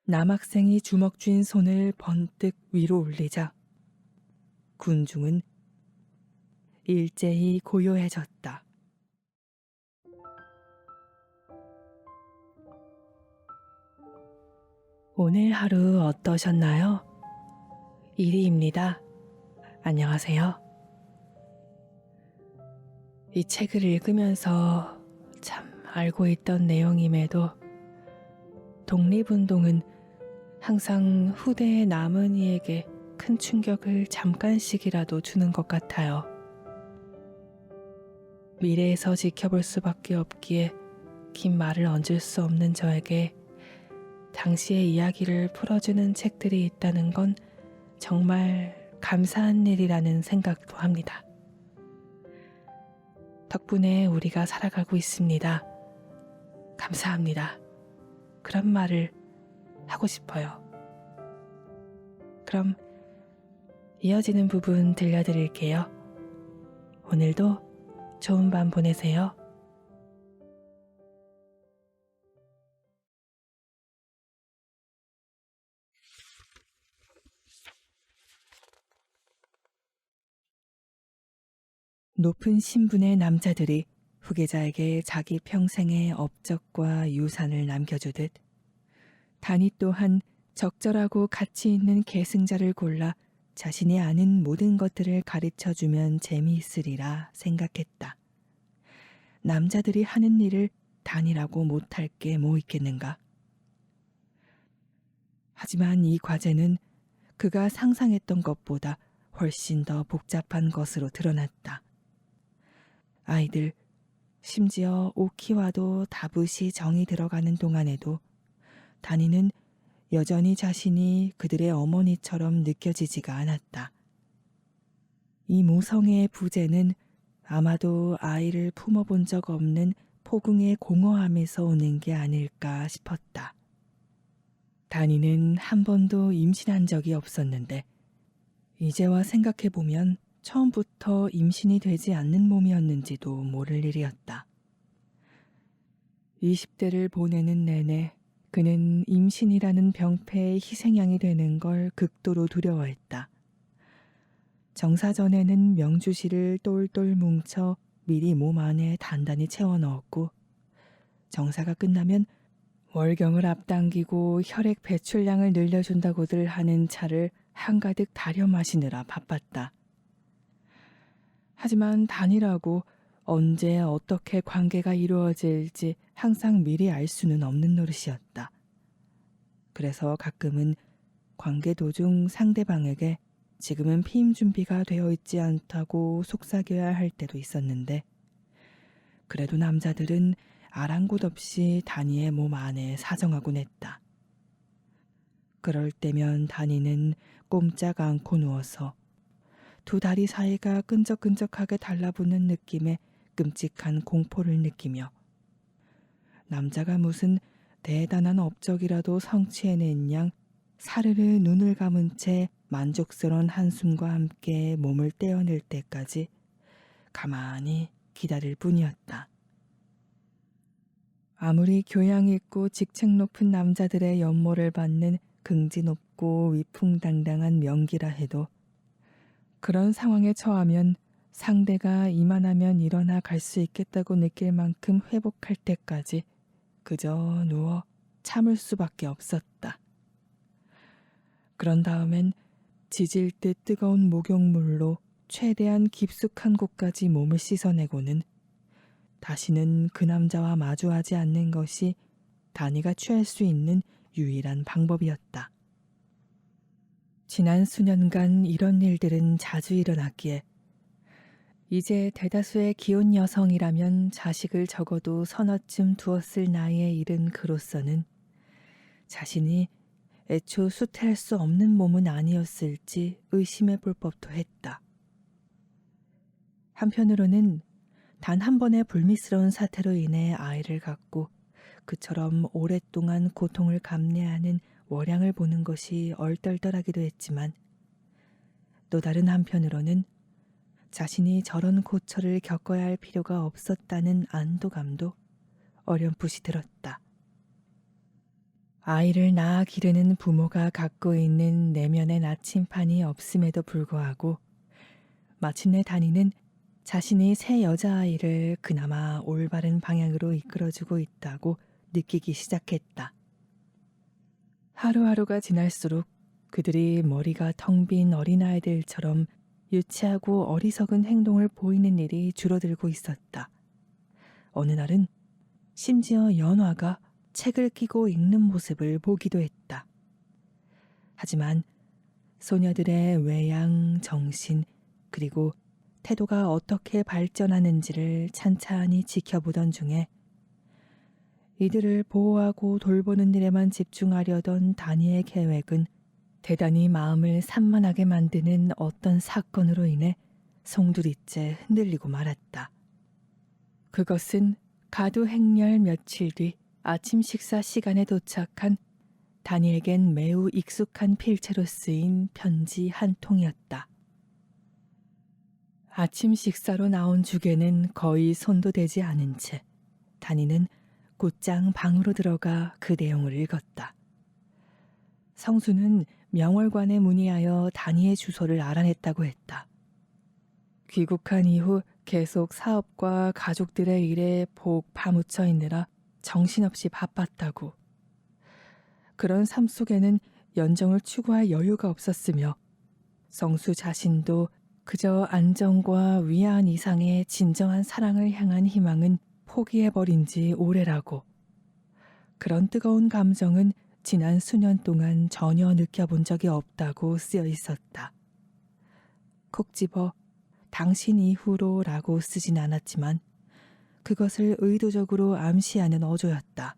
남학생이 주먹 쥔 손을 번뜩 위로 올리자 군중은 일제히 고요해졌다. 오늘 하루 어떠셨나요? 이리입니다. 안녕하세요. 이 책을 읽으면서 참 알고 있던 내용임에도 독립운동은 항상 후대의 남은 이에게 큰 충격을 잠깐씩이라도 주는 것 같아요. 미래에서 지켜볼 수밖에 없기에 긴 말을 얹을 수 없는 저에게 당시의 이야기를 풀어주는 책들이 있다는 건 정말 감사한 일이라는 생각도 합니다. 덕분에 우리가 살아가고 있습니다. 감사합니다. 그런 말을 하고 싶어요. 그럼 이어지는 부분 들려드릴게요. 오늘도 좋은 밤 보내세요. 높은 신분의 남자들이 후계자에게 자기 평생의 업적과 유산을 남겨주듯 단이 또한 적절하고 가치 있는 계승자를 골라 자신이 아는 모든 것들을 가르쳐주면 재미있으리라 생각했다. 남자들이 하는 일을 단이라고 못할 게 뭐 있겠는가? 하지만 이 과제는 그가 상상했던 것보다 훨씬 더 복잡한 것으로 드러났다. 아이들, 심지어 오키와도 다붓이 정이 들어가는 동안에도 다니는 여전히 자신이 그들의 어머니처럼 느껴지지가 않았다. 이 모성애의 부재는 아마도 아이를 품어본 적 없는 포궁의 공허함에서 오는 게 아닐까 싶었다. 다니는 한 번도 임신한 적이 없었는데 이제와 생각해보면 처음부터 임신이 되지 않는 몸이었는지도 모를 일이었다. 20대를 보내는 내내 그는 임신이라는 병폐의 희생양이 되는 걸 극도로 두려워했다. 정사 전에는 명주실을 똘똘 뭉쳐 미리 몸 안에 단단히 채워 넣었고 정사가 끝나면 월경을 앞당기고 혈액 배출량을 늘려준다고들 하는 차를 한가득 다려 마시느라 바빴다. 하지만 단이라고 언제 어떻게 관계가 이루어질지 항상 미리 알 수는 없는 노릇이었다. 그래서 가끔은 관계 도중 상대방에게 지금은 피임 준비가 되어 있지 않다고 속삭여야 할 때도 있었는데 그래도 남자들은 아랑곳 없이 다니의 몸 안에 사정하곤 했다. 그럴 때면 다니는 꼼짝 않고 누워서 두 다리 사이가 끈적끈적하게 달라붙는 느낌에 끔찍한 공포를 느끼며 남자가 무슨 대단한 업적이라도 성취해낸 양 사르르 눈을 감은 채 만족스러운 한숨과 함께 몸을 떼어낼 때까지 가만히 기다릴 뿐이었다. 아무리 교양 있고 직책 높은 남자들의 연모를 받는 긍지 높고 위풍당당한 명기라 해도 그런 상황에 처하면 상대가 이만하면 일어나 갈 수 있겠다고 느낄 만큼 회복할 때까지 그저 누워 참을 수밖에 없었다. 그런 다음엔 지질 듯 뜨거운 목욕물로 최대한 깊숙한 곳까지 몸을 씻어내고는 다시는 그 남자와 마주하지 않는 것이 다니가 취할 수 있는 유일한 방법이었다. 지난 수년간 이런 일들은 자주 일어났기에 이제 대다수의 기혼 여성이라면 자식을 적어도 서너쯤 두었을 나이에 이른 그로서는 자신이 애초 수태할 수 없는 몸은 아니었을지 의심해 볼 법도 했다. 한편으로는 단 한 번의 불미스러운 사태로 인해 아이를 갖고 그처럼 오랫동안 고통을 감내하는 월양을 보는 것이 얼떨떨하기도 했지만 또 다른 한편으로는 자신이 저런 고초를 겪어야 할 필요가 없었다는 안도감도 어렴풋이 들었다. 아이를 낳아 기르는 부모가 갖고 있는 내면의 나침판이 없음에도 불구하고 마침내 다니는 자신이 새 여자아이를 그나마 올바른 방향으로 이끌어주고 있다고 느끼기 시작했다. 하루하루가 지날수록 그들이 머리가 텅 빈 어린아이들처럼 유치하고 어리석은 행동을 보이는 일이 줄어들고 있었다. 어느 날은 심지어 연화가 책을 끼고 읽는 모습을 보기도 했다. 하지만 소녀들의 외양, 정신, 그리고 태도가 어떻게 발전하는지를 찬찬히 지켜보던 중에 이들을 보호하고 돌보는 일에만 집중하려던 다니의 계획은 대단히 마음을 산만하게 만드는 어떤 사건으로 인해 송두리째 흔들리고 말았다. 그것은 가두 행렬 며칠 뒤 아침 식사 시간에 도착한 다니에겐 매우 익숙한 필체로 쓰인 편지 한 통이었다. 아침 식사로 나온 죽에는 거의 손도 대지 않은 채 다니는 곧장 방으로 들어가 그 내용을 읽었다. 성수는 명월관에 문의하여 다니의 주소를 알아냈다고 했다. 귀국한 이후 계속 사업과 가족들의 일에 복 파묻혀 있느라 정신없이 바빴다고. 그런 삶 속에는 연정을 추구할 여유가 없었으며 성수 자신도 그저 안정과 위안 이상의 진정한 사랑을 향한 희망은 포기해버린 지 오래라고. 그런 뜨거운 감정은 지난 수년 동안 전혀 느껴본 적이 없다고 쓰여 있었다. 콕 집어 당신 이후로 라고 쓰진 않았지만 그것을 의도적으로 암시하는 어조였다.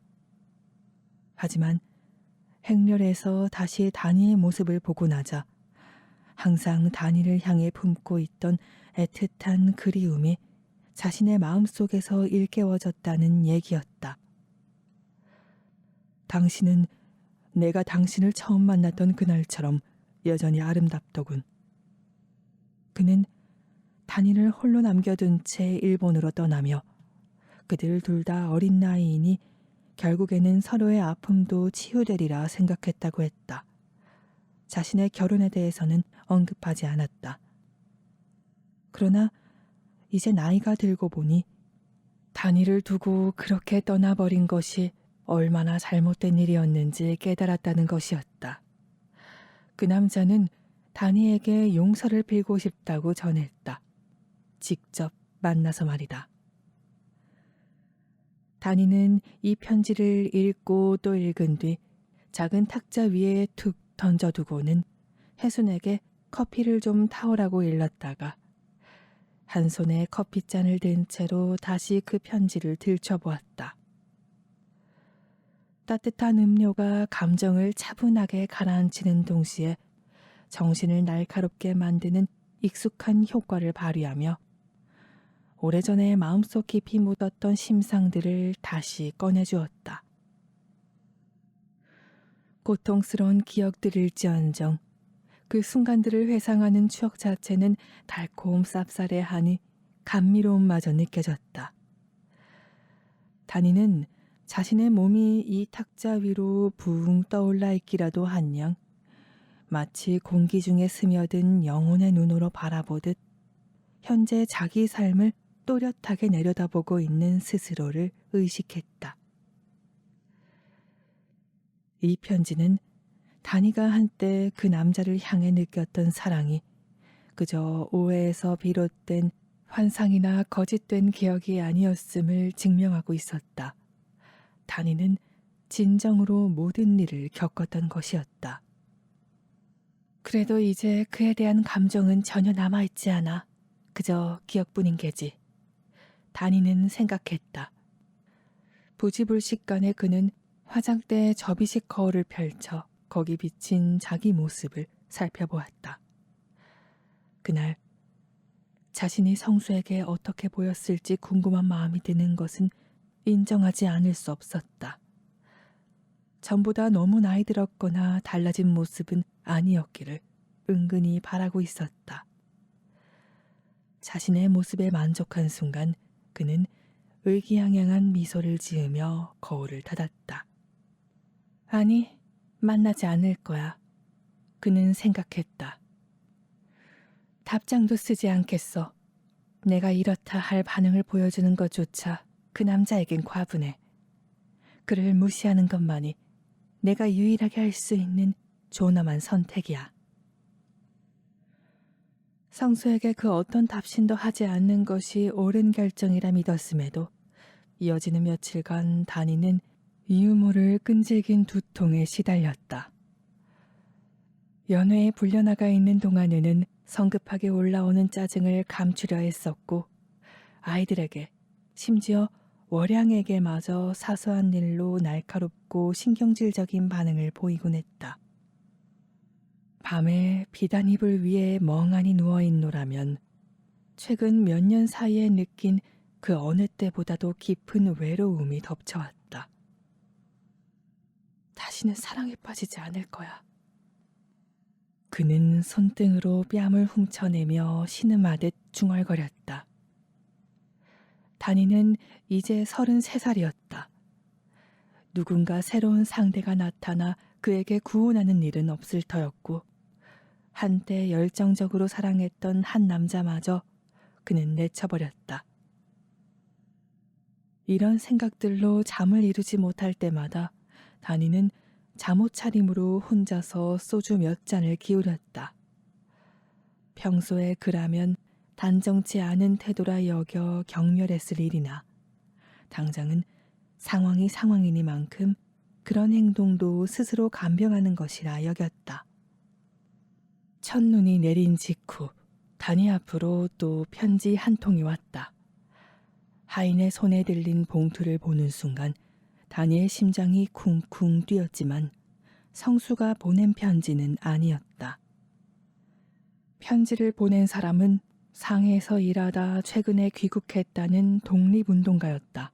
하지만 행렬에서 다시 다니의 모습을 보고 나자 항상 다니를 향해 품고 있던 애틋한 그리움이 자신의 마음속에서 일깨워졌다는 얘기였다. 당신은 내가 당신을 처음 만났던 그날처럼 여전히 아름답더군. 그는 다니를 홀로 남겨둔 채 일본으로 떠나며 그들 둘 다 어린 나이이니 결국에는 서로의 아픔도 치유되리라 생각했다고 했다. 자신의 결혼에 대해서는 언급하지 않았다. 그러나 이제 나이가 들고 보니 다니를 두고 그렇게 떠나버린 것이 얼마나 잘못된 일이었는지 깨달았다는 것이었다. 그 남자는 다니에게 용서를 빌고 싶다고 전했다. 직접 만나서 말이다. 다니는 이 편지를 읽고 또 읽은 뒤 작은 탁자 위에 툭 던져두고는 혜순에게 커피를 좀 타오라고 일렀다가 한 손에 커피잔을 든 채로 다시 그 편지를 들춰보았다. 따뜻한 음료가 감정을 차분하게 가라앉히는 동시에 정신을 날카롭게 만드는 익숙한 효과를 발휘하며 오래전에 마음속 깊이 묻었던 심상들을 다시 꺼내주었다. 고통스러운 기억들일지언정 그 순간들을 회상하는 추억 자체는 달콤 쌉쌀해하니 감미로움마저 느껴졌다. 다니는 자신의 몸이 이 탁자 위로 붕 떠올라 있기라도 한양 마치 공기 중에 스며든 영혼의 눈으로 바라보듯 현재 자기 삶을 또렷하게 내려다보고 있는 스스로를 의식했다. 이 편지는 다니가 한때 그 남자를 향해 느꼈던 사랑이 그저 오해에서 비롯된 환상이나 거짓된 기억이 아니었음을 증명하고 있었다. 다니는 진정으로 모든 일을 겪었던 것이었다. 그래도 이제 그에 대한 감정은 전혀 남아있지 않아. 그저 기억뿐인 게지. 다니는 생각했다. 부지불식간에 그는 화장대에 접이식 거울을 펼쳐 거기 비친 자기 모습을 살펴보았다. 그날 자신이 성수에게 어떻게 보였을지 궁금한 마음이 드는 것은 인정하지 않을 수 없었다. 전보다 너무 나이 들었거나 달라진 모습은 아니었기를 은근히 바라고 있었다. 자신의 모습에 만족한 순간 그는 의기양양한 미소를 지으며 거울을 닫았다. 아니, 만나지 않을 거야. 그는 생각했다. 답장도 쓰지 않겠어. 내가 이렇다 할 반응을 보여주는 것조차 그 남자에겐 과분해. 그를 무시하는 것만이 내가 유일하게 할 수 있는 존엄한 선택이야. 성수에게 그 어떤 답신도 하지 않는 것이 옳은 결정이라 믿었음에도 이어지는 며칠간 다니는 이유 모를 끈질긴 두통에 시달렸다. 연회에 불려나가 있는 동안에는 성급하게 올라오는 짜증을 감추려 했었고 아이들에게 심지어 월양에게마저 사소한 일로 날카롭고 신경질적인 반응을 보이곤 했다. 밤에 비단 이불 위에 멍하니 누워있노라면 최근 몇 년 사이에 느낀 그 어느 때보다도 깊은 외로움이 덮쳐왔다. 다시는 사랑에 빠지지 않을 거야. 그는 손등으로 뺨을 훔쳐내며 신음하듯 중얼거렸다. 다니는 이제 33살이었다. 누군가 새로운 상대가 나타나 그에게 구원하는 일은 없을 터였고 한때 열정적으로 사랑했던 한 남자마저 그는 내쳐버렸다. 이런 생각들로 잠을 이루지 못할 때마다 다니는 잠옷차림으로 혼자서 소주 몇 잔을 기울였다. 평소에 그라면 단정치 않은 태도라 여겨 경멸했을 일이나 당장은 상황이 상황이니만큼 그런 행동도 스스로 감병하는 것이라 여겼다. 첫눈이 내린 직후 다니 앞으로 또 편지 한 통이 왔다. 하인의 손에 들린 봉투를 보는 순간 다니의 심장이 쿵쿵 뛰었지만 성수가 보낸 편지는 아니었다. 편지를 보낸 사람은 상해에서 일하다 최근에 귀국했다는 독립운동가였다.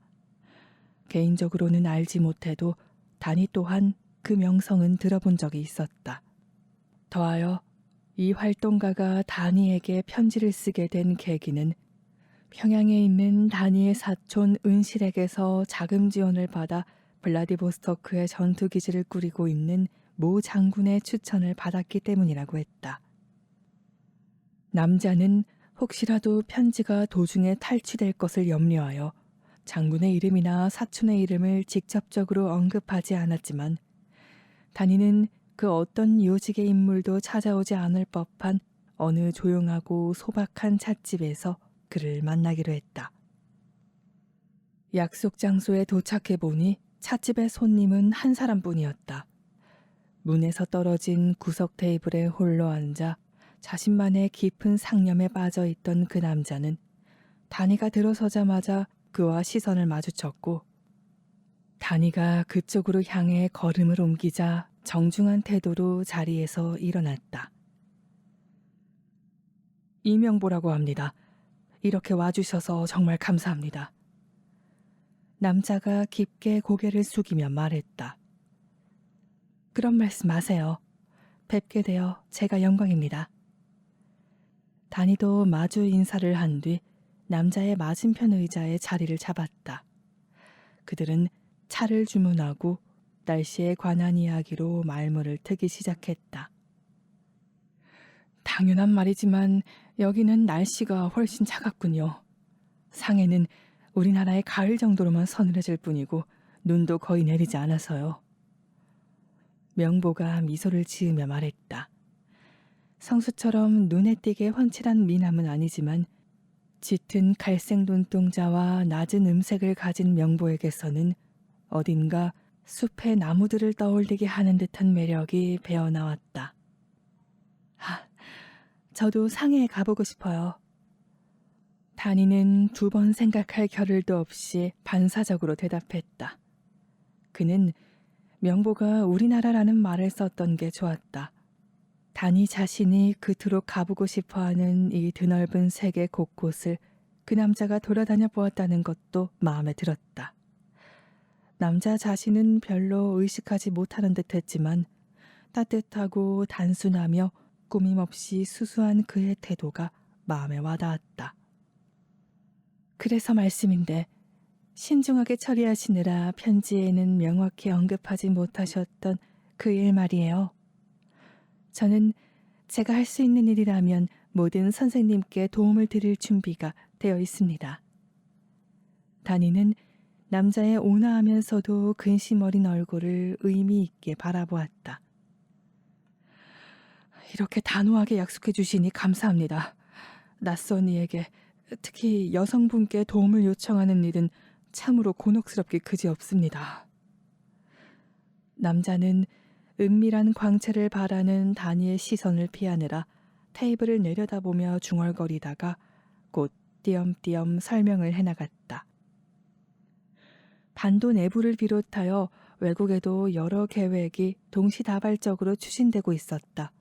개인적으로는 알지 못해도 다니 또한 그 명성은 들어본 적이 있었다. 더하여 이 활동가가 다니에게 편지를 쓰게 된 계기는 평양에 있는 다니의 사촌 은실에게서 자금 지원을 받아 블라디보스토크에 전투기지를 꾸리고 있는 모 장군의 추천을 받았기 때문이라고 했다. 남자는 혹시라도 편지가 도중에 탈취될 것을 염려하여 장군의 이름이나 사촌의 이름을 직접적으로 언급하지 않았지만 다니는 그 어떤 요직의 인물도 찾아오지 않을 법한 어느 조용하고 소박한 찻집에서 그를 만나기로 했다. 약속 장소에 도착해 보니 찻집의 손님은 한 사람뿐이었다. 문에서 떨어진 구석 테이블에 홀로 앉아 자신만의 깊은 상념에 빠져 있던 그 남자는 다니가 들어서자마자 그와 시선을 마주쳤고 다니가 그쪽으로 향해 걸음을 옮기자 정중한 태도로 자리에서 일어났다. 이명보라고 합니다. 이렇게 와주셔서 정말 감사합니다. 남자가 깊게 고개를 숙이며 말했다. 그런 말씀 마세요. 뵙게 되어 제가 영광입니다. 다니도 마주 인사를 한 뒤 남자의 맞은편 의자에 자리를 잡았다. 그들은 차를 주문하고 날씨에 관한 이야기로 말문을 트기 시작했다. 당연한 말이지만 여기는 날씨가 훨씬 차갑군요. 상해는 우리나라의 가을 정도로만 서늘해질 뿐이고 눈도 거의 내리지 않아서요. 명보가 미소를 지으며 말했다. 성수처럼 눈에 띄게 훤칠한 미남은 아니지만 짙은 갈색 눈동자와 낮은 음색을 가진 명보에게서는 어딘가 숲의 나무들을 떠올리게 하는 듯한 매력이 배어나왔다. 저도 상해에 가보고 싶어요. 다니는 두 번 생각할 겨를도 없이 반사적으로 대답했다. 그는 명보가 우리나라라는 말을 썼던 게 좋았다. 다니 자신이 그토록 가보고 싶어하는 이 드넓은 세계 곳곳을 그 남자가 돌아다녀 보았다는 것도 마음에 들었다. 남자 자신은 별로 의식하지 못하는 듯했지만 따뜻하고 단순하며 꾸밈없이 수수한 그의 태도가 마음에 와닿았다. 그래서 말씀인데 신중하게 처리하시느라 편지에는 명확히 언급하지 못하셨던 그 일 말이에요. 저는 제가 할 수 있는 일이라면 모든 선생님께 도움을 드릴 준비가 되어 있습니다. 다니는 남자의 온화하면서도 근심 어린 얼굴을 의미 있게 바라보았다. 이렇게 단호하게 약속해 주시니 감사합니다. 낯선 이에게, 특히 여성분께 도움을 요청하는 일은 참으로 곤혹스럽기 그지없습니다. 남자는 은밀한 광채를 바라는 다니의 시선을 피하느라 테이블을 내려다보며 중얼거리다가 곧 띄엄띄엄 설명을 해나갔다. 반도 내부를 비롯하여 외국에도 여러 계획이 동시다발적으로 추진되고 있었다.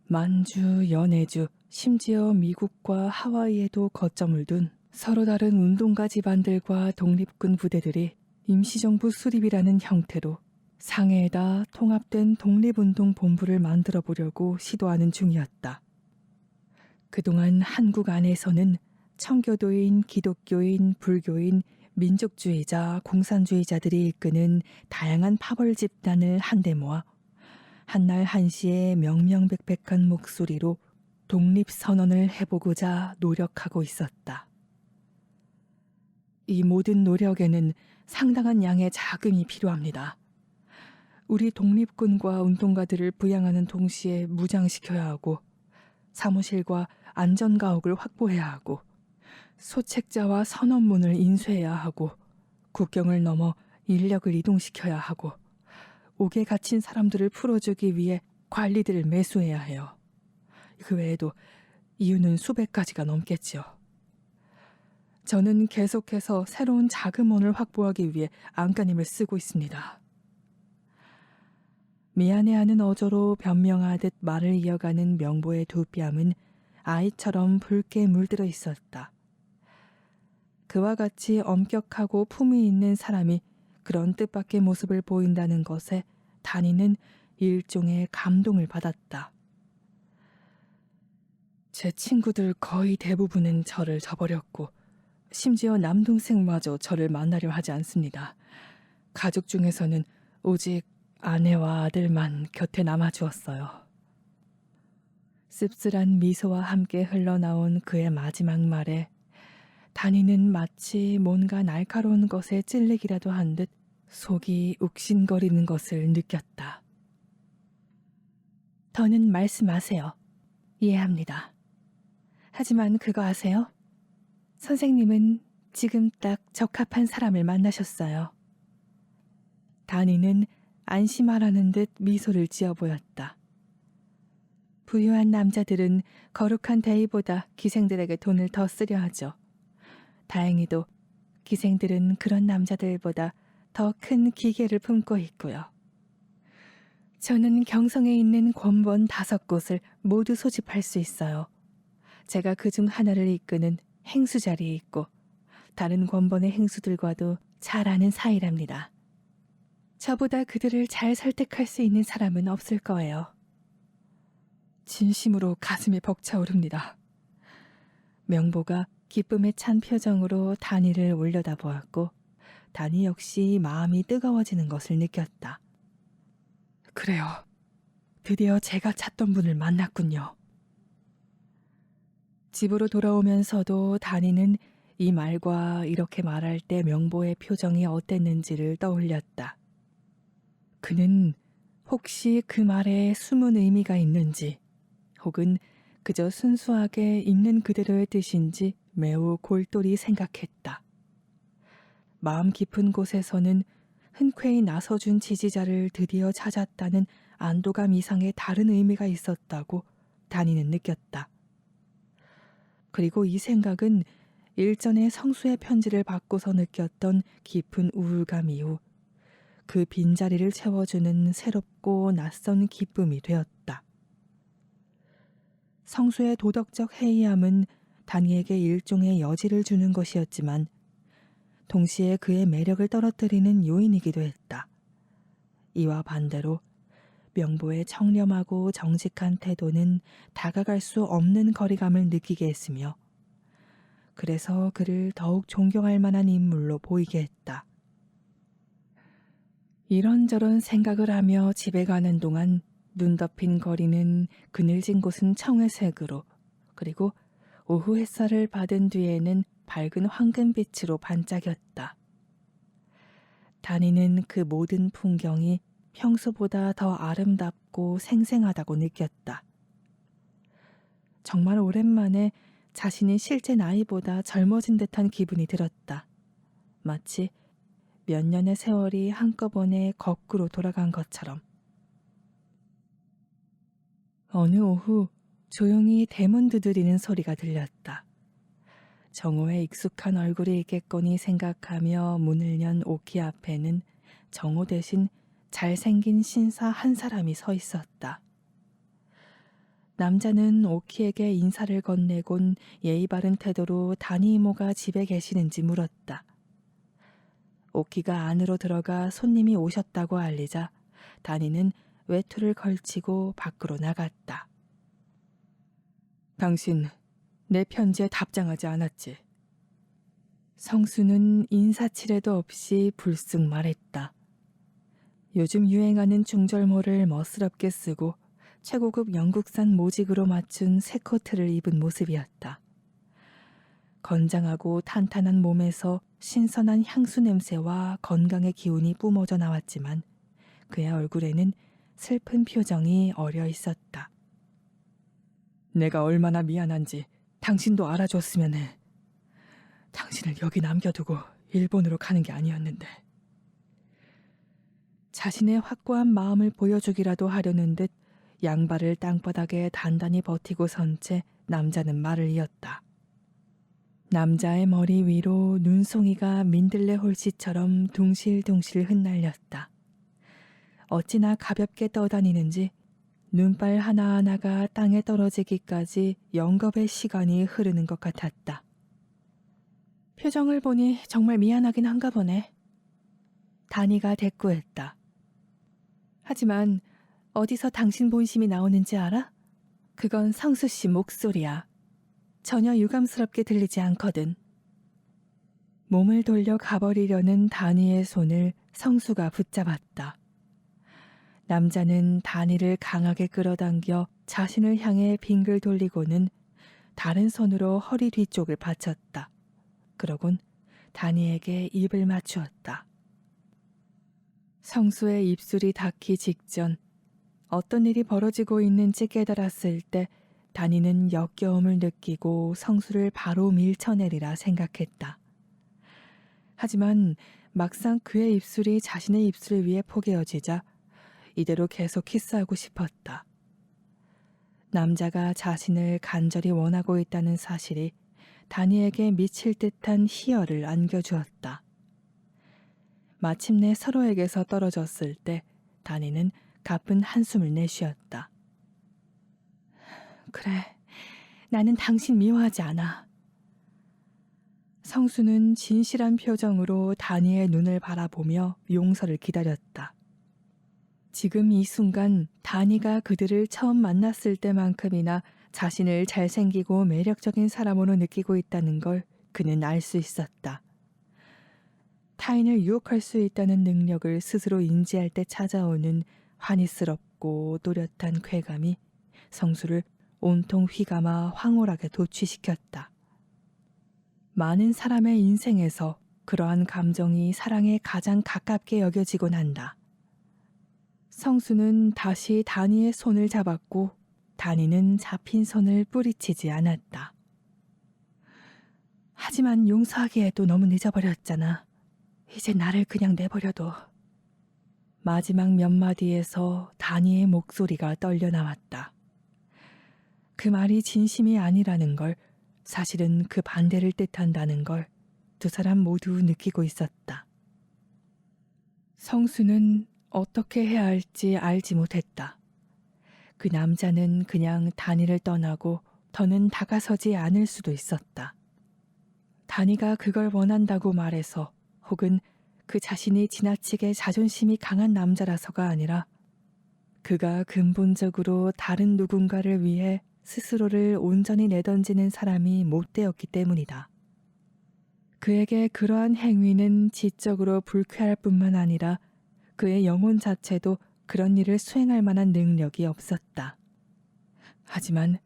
만주, 연해주, 심지어 미국과 하와이에도 거점을 둔 서로 다른 운동가 집안들과 독립군 부대들이 임시정부 수립이라는 형태로 상해에다 통합된 독립운동본부를 만들어 보려고 시도하는 중이었다. 그동안 한국 안에서는 청교도인, 기독교인, 불교인, 민족주의자, 공산주의자들이 이끄는 다양한 파벌 집단을 한데 모아 한날 한시에 명명백백한 목소리로 독립선언을 해보고자 노력하고 있었다. 이 모든 노력에는 상당한 양의 자금이 필요합니다. 우리 독립군과 운동가들을 부양하는 동시에 무장시켜야 하고 사무실과 안전가옥을 확보해야 하고 소책자와 선언문을 인쇄해야 하고 국경을 넘어 인력을 이동시켜야 하고 옥에 갇힌 사람들을 풀어주기 위해 관리들을 매수해야 해요. 그 외에도 이유는 수백 가지가 넘겠지요. 저는 계속해서 새로운 자금원을 확보하기 위해 안간힘을 쓰고 있습니다. 미안해하는 어조로 변명하듯 말을 이어가는 명보의 두 뺨은 아이처럼 붉게 물들어 있었다. 그와 같이 엄격하고 품위 있는 사람이 그런 뜻밖의 모습을 보인다는 것에 다니는 일종의 감동을 받았다. 제 친구들 거의 대부분은 저를 저버렸고 심지어 남동생마저 저를 만나려 하지 않습니다. 가족 중에서는 오직 아내와 아들만 곁에 남아주었어요. 씁쓸한 미소와 함께 흘러나온 그의 마지막 말에 다니는 마치 뭔가 날카로운 것에 찔리기라도 한 듯 속이 욱신거리는 것을 느꼈다. 더는 말씀하세요. 이해합니다. 하지만 그거 아세요? 선생님은 지금 딱 적합한 사람을 만나셨어요. 다니는 안심하라는 듯 미소를 지어 보였다. 부유한 남자들은 거룩한 대의보다 기생들에게 돈을 더 쓰려 하죠. 다행히도 기생들은 그런 남자들보다 더 큰 기계를 품고 있고요. 저는 경성에 있는 권본 5곳을 모두 소집할 수 있어요. 제가 그중 하나를 이끄는 행수 자리에 있고 다른 권본의 행수들과도 잘 아는 사이랍니다. 저보다 그들을 잘 설득할 수 있는 사람은 없을 거예요. 진심으로 가슴이 벅차오릅니다. 명보가 기쁨에 찬 표정으로 다니를 올려다보았고 다니 역시 마음이 뜨거워지는 것을 느꼈다. 그래요. 드디어 제가 찾던 분을 만났군요. 집으로 돌아오면서도 다니는 이 말과 이렇게 말할 때 명보의 표정이 어땠는지를 떠올렸다. 그는 혹시 그 말에 숨은 의미가 있는지 혹은 그저 순수하게 있는 그대로의 뜻인지 매우 골똘히 생각했다. 마음 깊은 곳에서는 흔쾌히 나서준 지지자를 드디어 찾았다는 안도감 이상의 다른 의미가 있었다고 다니는 느꼈다. 그리고 이 생각은 일전에 성수의 편지를 받고서 느꼈던 깊은 우울감 이후 그 빈자리를 채워주는 새롭고 낯선 기쁨이 되었다. 성수의 도덕적 해이함은 다니에게 일종의 여지를 주는 것이었지만 동시에 그의 매력을 떨어뜨리는 요인이기도 했다. 이와 반대로 명보의 청렴하고 정직한 태도는 다가갈 수 없는 거리감을 느끼게 했으며 그래서 그를 더욱 존경할 만한 인물로 보이게 했다. 이런저런 생각을 하며 집에 가는 동안 눈 덮인 거리는 그늘진 곳은 청회색으로, 그리고 오후 햇살을 받은 뒤에는 밝은 황금빛으로 반짝였다. 다니는 그 모든 풍경이 평소보다 더 아름답고 생생하다고 느꼈다. 정말 오랜만에 자신이 실제 나이보다 젊어진 듯한 기분이 들었다. 마치 몇 년의 세월이 한꺼번에 거꾸로 돌아간 것처럼. 어느 오후 조용히 대문 두드리는 소리가 들렸다. 정호의 익숙한 얼굴이 있겠거니 생각하며 문을 연 오키 앞에는 정호 대신 잘생긴 신사 한 사람이 서 있었다. 남자는 오키에게 인사를 건네곤 예의 바른 태도로 다니 이모가 집에 계시는지 물었다. 오키가 안으로 들어가 손님이 오셨다고 알리자 다니는 외투를 걸치고 밖으로 나갔다. 당신 내 편지에 답장하지 않았지? 성수는 인사치레도 없이 불쑥 말했다. 요즘 유행하는 중절모를 멋스럽게 쓰고 최고급 영국산 모직으로 맞춘 새 코트를 입은 모습이었다. 건장하고 탄탄한 몸에서 신선한 향수 냄새와 건강의 기운이 뿜어져 나왔지만 그의 얼굴에는 슬픈 표정이 어려 있었다. 내가 얼마나 미안한지 당신도 알아줬으면 해. 당신을 여기 남겨두고 일본으로 가는 게 아니었는데. 자신의 확고한 마음을 보여주기라도 하려는 듯 양발을 땅바닥에 단단히 버티고 선 채 남자는 말을 이었다. 남자의 머리 위로 눈송이가 민들레 홀씨처럼 둥실둥실 흩날렸다. 어찌나 가볍게 떠다니는지 눈발 하나하나가 땅에 떨어지기까지 영겁의 시간이 흐르는 것 같았다. 표정을 보니 정말 미안하긴 한가 보네. 다니가 대꾸했다. 하지만 어디서 당신 본심이 나오는지 알아? 그건 성수 씨 목소리야. 전혀 유감스럽게 들리지 않거든. 몸을 돌려 가버리려는 다니의 손을 성수가 붙잡았다. 남자는 다니를 강하게 끌어당겨 자신을 향해 빙글 돌리고는 다른 손으로 허리 뒤쪽을 받쳤다. 그러곤 다니에게 입을 맞추었다. 성수의 입술이 닿기 직전 어떤 일이 벌어지고 있는지 깨달았을 때 다니는 역겨움을 느끼고 성수를 바로 밀쳐내리라 생각했다. 하지만 막상 그의 입술이 자신의 입술 위에 포개어지자 이대로 계속 키스하고 싶었다. 남자가 자신을 간절히 원하고 있다는 사실이 다니에게 미칠 듯한 희열을 안겨주었다. 마침내 서로에게서 떨어졌을 때 다니는 가쁜 한숨을 내쉬었다. 그래, 나는 당신 미워하지 않아. 성수는 진실한 표정으로 다니의 눈을 바라보며 용서를 기다렸다. 지금 이 순간 다니가 그들을 처음 만났을 때만큼이나 자신을 잘생기고 매력적인 사람으로 느끼고 있다는 걸 그는 알 수 있었다. 타인을 유혹할 수 있다는 능력을 스스로 인지할 때 찾아오는 환희스럽고 또렷한 쾌감이 성수를 온통 휘감아 황홀하게 도취시켰다. 많은 사람의 인생에서 그러한 감정이 사랑에 가장 가깝게 여겨지곤 한다. 성수는 다시 다니의 손을 잡았고 다니는 잡힌 손을 뿌리치지 않았다. 하지만 용서하기에도 너무 늦어버렸잖아. 이제 나를 그냥 내버려둬. 마지막 몇 마디에서 다니의 목소리가 떨려 나왔다. 그 말이 진심이 아니라는 걸, 사실은 그 반대를 뜻한다는 걸 두 사람 모두 느끼고 있었다. 성수는 어떻게 해야 할지 알지 못했다. 그 남자는 그냥 다니를 떠나고 더는 다가서지 않을 수도 있었다. 다니가 그걸 원한다고 말해서 혹은 그 자신이 지나치게 자존심이 강한 남자라서가 아니라 그가 근본적으로 다른 누군가를 위해 스스로를 온전히 내던지는 사람이 못 되었기 때문이다. 그에게 그러한 행위는 지적으로 불쾌할 뿐만 아니라 그의 영혼 자체도 그런 일을 수행할 만한 능력이 없었다. 하지만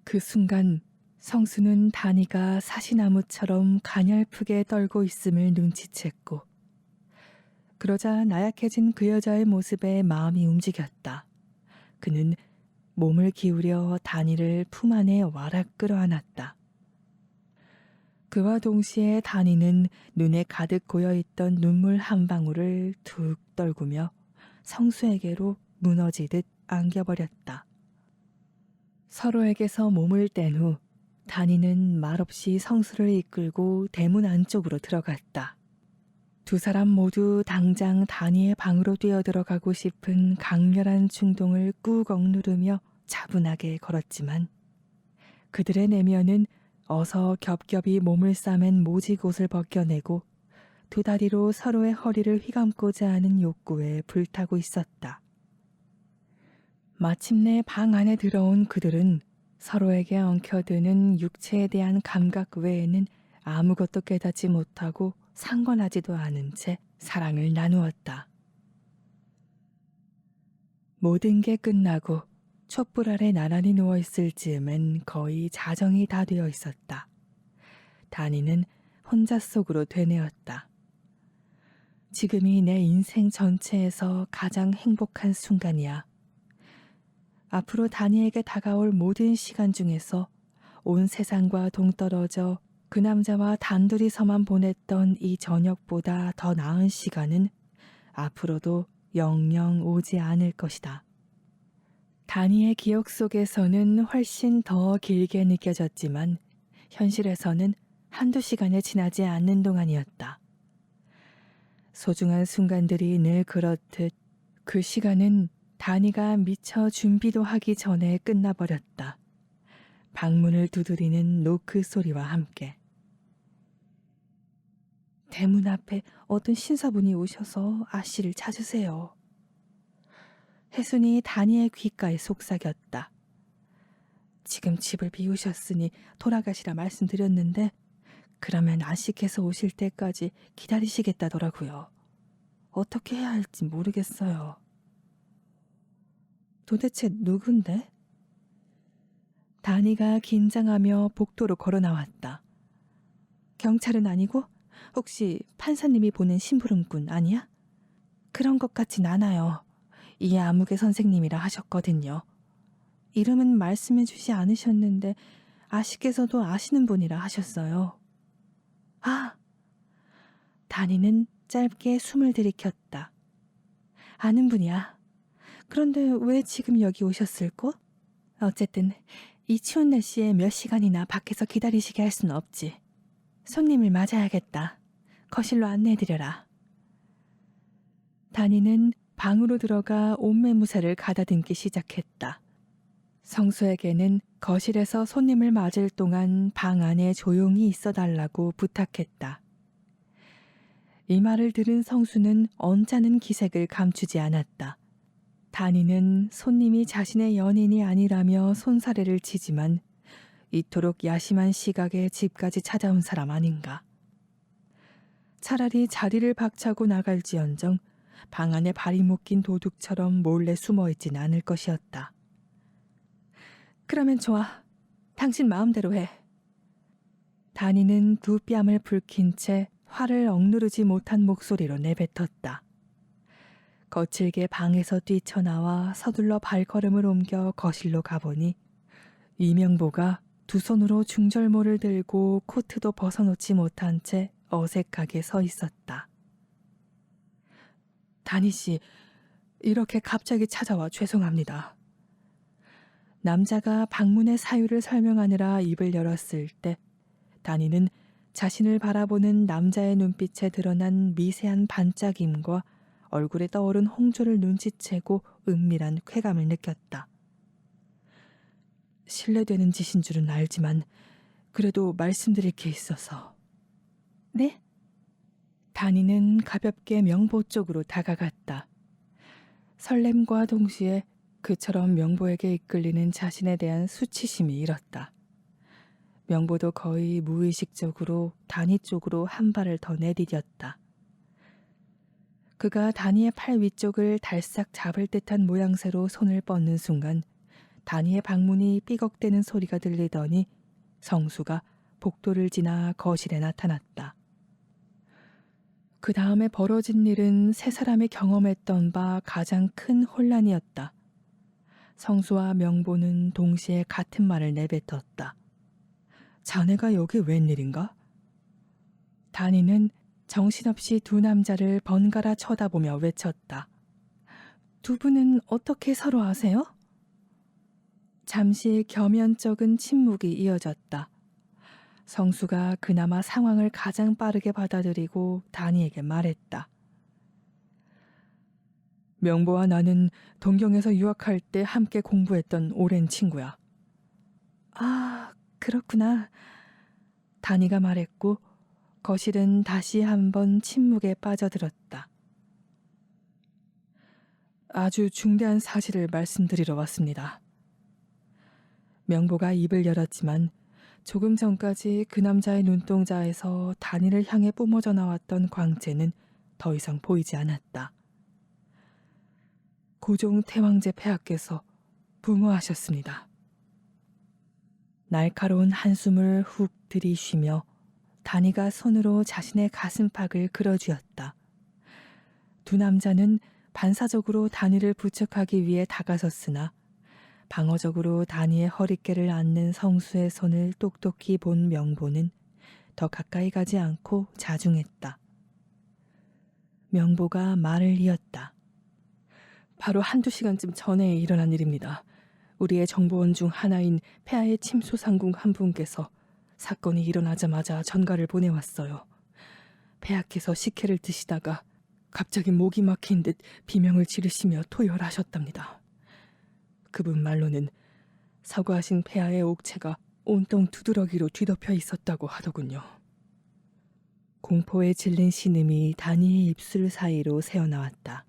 그 순간 성수는 다니가 사시나무처럼 가냘프게 떨고 있음을 눈치챘고, 그러자 나약해진 그 여자의 모습에 마음이 움직였다. 그는 몸을 기울여 다니를 품 안에 와락 끌어안았다. 그와 동시에 다니는 눈에 가득 고여있던 눈물 한 방울을 툭 떨구며 성수에게로 무너지듯 안겨버렸다. 서로에게서 몸을 뗀 후 다니는 말없이 성수를 이끌고 대문 안쪽으로 들어갔다. 두 사람 모두 당장 다니의 방으로 뛰어들어가고 싶은 강렬한 충동을 꾹 억누르며 차분하게 걸었지만 그들의 내면은 어서 겹겹이 몸을 싸맨 모지옷을 벗겨내고 두 다리로 서로의 허리를 휘감고자 하는 욕구에 불타고 있었다. 마침내 방 안에 들어온 그들은 서로에게 엉켜드는 육체에 대한 감각 외에는 아무것도 깨닫지 못하고 상관하지도 않은 채 사랑을 나누었다. 모든 게 끝나고 촛불 아래 나란히 누워있을 즈음엔 거의 자정이 다 되어 있었다. 다니는 혼자 속으로 되뇌었다. 지금이 내 인생 전체에서 가장 행복한 순간이야. 앞으로 다니에게 다가올 모든 시간 중에서 온 세상과 동떨어져 그 남자와 단둘이서만 보냈던 이 저녁보다 더 나은 시간은 앞으로도 영영 오지 않을 것이다. 다니의 기억 속에서는 훨씬 더 길게 느껴졌지만 현실에서는 한두 시간에 지나지 않는 동안이었다. 소중한 순간들이 늘 그렇듯 그 시간은 다니가 미처 준비도 하기 전에 끝나버렸다. 방문을 두드리는 노크 소리와 함께. 대문 앞에 어떤 신사분이 오셔서 아씨를 찾으세요. 혜순이 다니의 귓가에 속삭였다. 지금 집을 비우셨으니 돌아가시라 말씀드렸는데 그러면 아씨께서 오실 때까지 기다리시겠다더라고요. 어떻게 해야 할지 모르겠어요. 도대체 누군데? 다니가 긴장하며 복도로 걸어 나왔다. 경찰은 아니고 혹시 판사님이 보낸 심부름꾼 아니야? 그런 것 같진 않아요. 이 아무개 선생님이라 하셨거든요. 이름은 말씀해 주지 않으셨는데 아씨께서도 아시는 분이라 하셨어요. 아! 다니는 짧게 숨을 들이켰다. 아는 분이야. 그런데 왜 지금 여기 오셨을꼬? 어쨌든 이 추운 날씨에 몇 시간이나 밖에서 기다리시게 할 순 없지. 손님을 맞아야겠다. 거실로 안내해드려라. 다니는 방으로 들어가 옷매무새를 가다듬기 시작했다. 성수에게는 거실에서 손님을 맞을 동안 방 안에 조용히 있어달라고 부탁했다. 이 말을 들은 성수는 언짢은 기색을 감추지 않았다. 다니는 손님이 자신의 연인이 아니라며 손사래를 치지만 이토록 야심한 시각에 집까지 찾아온 사람 아닌가. 차라리 자리를 박차고 나갈지언정 방 안에 발이 묶인 도둑처럼 몰래 숨어있진 않을 것이었다. 그러면 좋아. 당신 마음대로 해. 다니는 두 뺨을 붉힌 채 화를 억누르지 못한 목소리로 내뱉었다. 거칠게 방에서 뛰쳐나와 서둘러 발걸음을 옮겨 거실로 가보니 이명보가 두 손으로 중절모를 들고 코트도 벗어놓지 못한 채 어색하게 서 있었다. 다니 씨, 이렇게 갑자기 찾아와 죄송합니다. 남자가 방문의 사유를 설명하느라 입을 열었을 때 다니는 자신을 바라보는 남자의 눈빛에 드러난 미세한 반짝임과 얼굴에 떠오른 홍조를 눈치채고 은밀한 쾌감을 느꼈다. 실례되는 짓인 줄은 알지만 그래도 말씀드릴 게 있어서. 네? 다니는 가볍게 명보 쪽으로 다가갔다. 설렘과 동시에 그처럼 명보에게 이끌리는 자신에 대한 수치심이 일었다. 명보도 거의 무의식적으로 단이 쪽으로 한 발을 더 내디뎠다. 그가 다니의 팔 위쪽을 달싹 잡을 듯한 모양새로 손을 뻗는 순간 다니의 방문이 삐걱대는 소리가 들리더니 성수가 복도를 지나 거실에 나타났다. 그 다음에 벌어진 일은 세 사람이 경험했던 바 가장 큰 혼란이었다. 성수와 명보는 동시에 같은 말을 내뱉었다. 자네가 여기 웬일인가? 다니는 정신없이 두 남자를 번갈아 쳐다보며 외쳤다. 두 분은 어떻게 서로 아세요? 잠시 겸연쩍은 침묵이 이어졌다. 성수가 그나마 상황을 가장 빠르게 받아들이고 다니에게 말했다. 명보와 나는 동경에서 유학할 때 함께 공부했던 오랜 친구야. 아, 그렇구나. 다니가 말했고 거실은 다시 한번 침묵에 빠져들었다. 아주 중대한 사실을 말씀드리러 왔습니다. 명보가 입을 열었지만 조금 전까지 그 남자의 눈동자에서 다니를 향해 뿜어져 나왔던 광채는 더 이상 보이지 않았다. 고종 태왕제 폐하께서 부모하셨습니다. 날카로운 한숨을 훅 들이쉬며 다니가 손으로 자신의 가슴팍을 그려쥐었다. 두 남자는 반사적으로 다니를 부축하기 위해 다가섰으나 방어적으로 다니의 허리깨를 안는 성수의 손을 똑똑히 본 명보는 더 가까이 가지 않고 자중했다. 명보가 말을 이었다. 바로 한두 시간쯤 전에 일어난 일입니다. 우리의 정보원 중 하나인 폐하의 침소상궁 한 분께서 사건이 일어나자마자 전가를 보내왔어요. 폐하께서 식혜를 드시다가 갑자기 목이 막힌 듯 비명을 지르시며 토열하셨답니다. 그분 말로는 사고하신 폐하의 옥체가 온통 두드러기로 뒤덮여 있었다고 하더군요. 공포에 질린 신음이 다니의 입술 사이로 새어나왔다.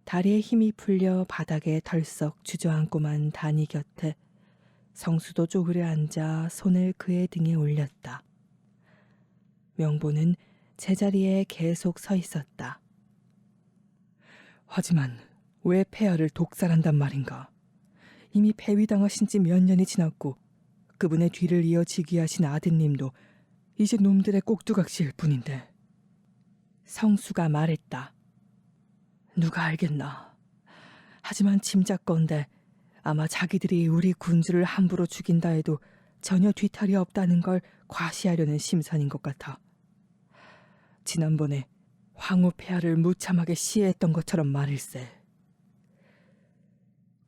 다리에 힘이 풀려 바닥에 덜썩 주저앉고만 다니 곁에 성수도 쪼그려 앉아 손을 그의 등에 올렸다. 명보는 제자리에 계속 서 있었다. 하지만 왜 폐하를 독살한단 말인가? 이미 폐위당하신 지 몇 년이 지났고 그분의 뒤를 이어 즉위하신 아드님도 이제 놈들의 꼭두각시일 뿐인데. 성수가 말했다. 누가 알겠나. 하지만 짐작건대 아마 자기들이 우리 군주를 함부로 죽인다 해도 전혀 뒤탈이 없다는 걸 과시하려는 심산인 것 같아. 지난번에 황후 폐하를 무참하게 시해했던 것처럼 말일세.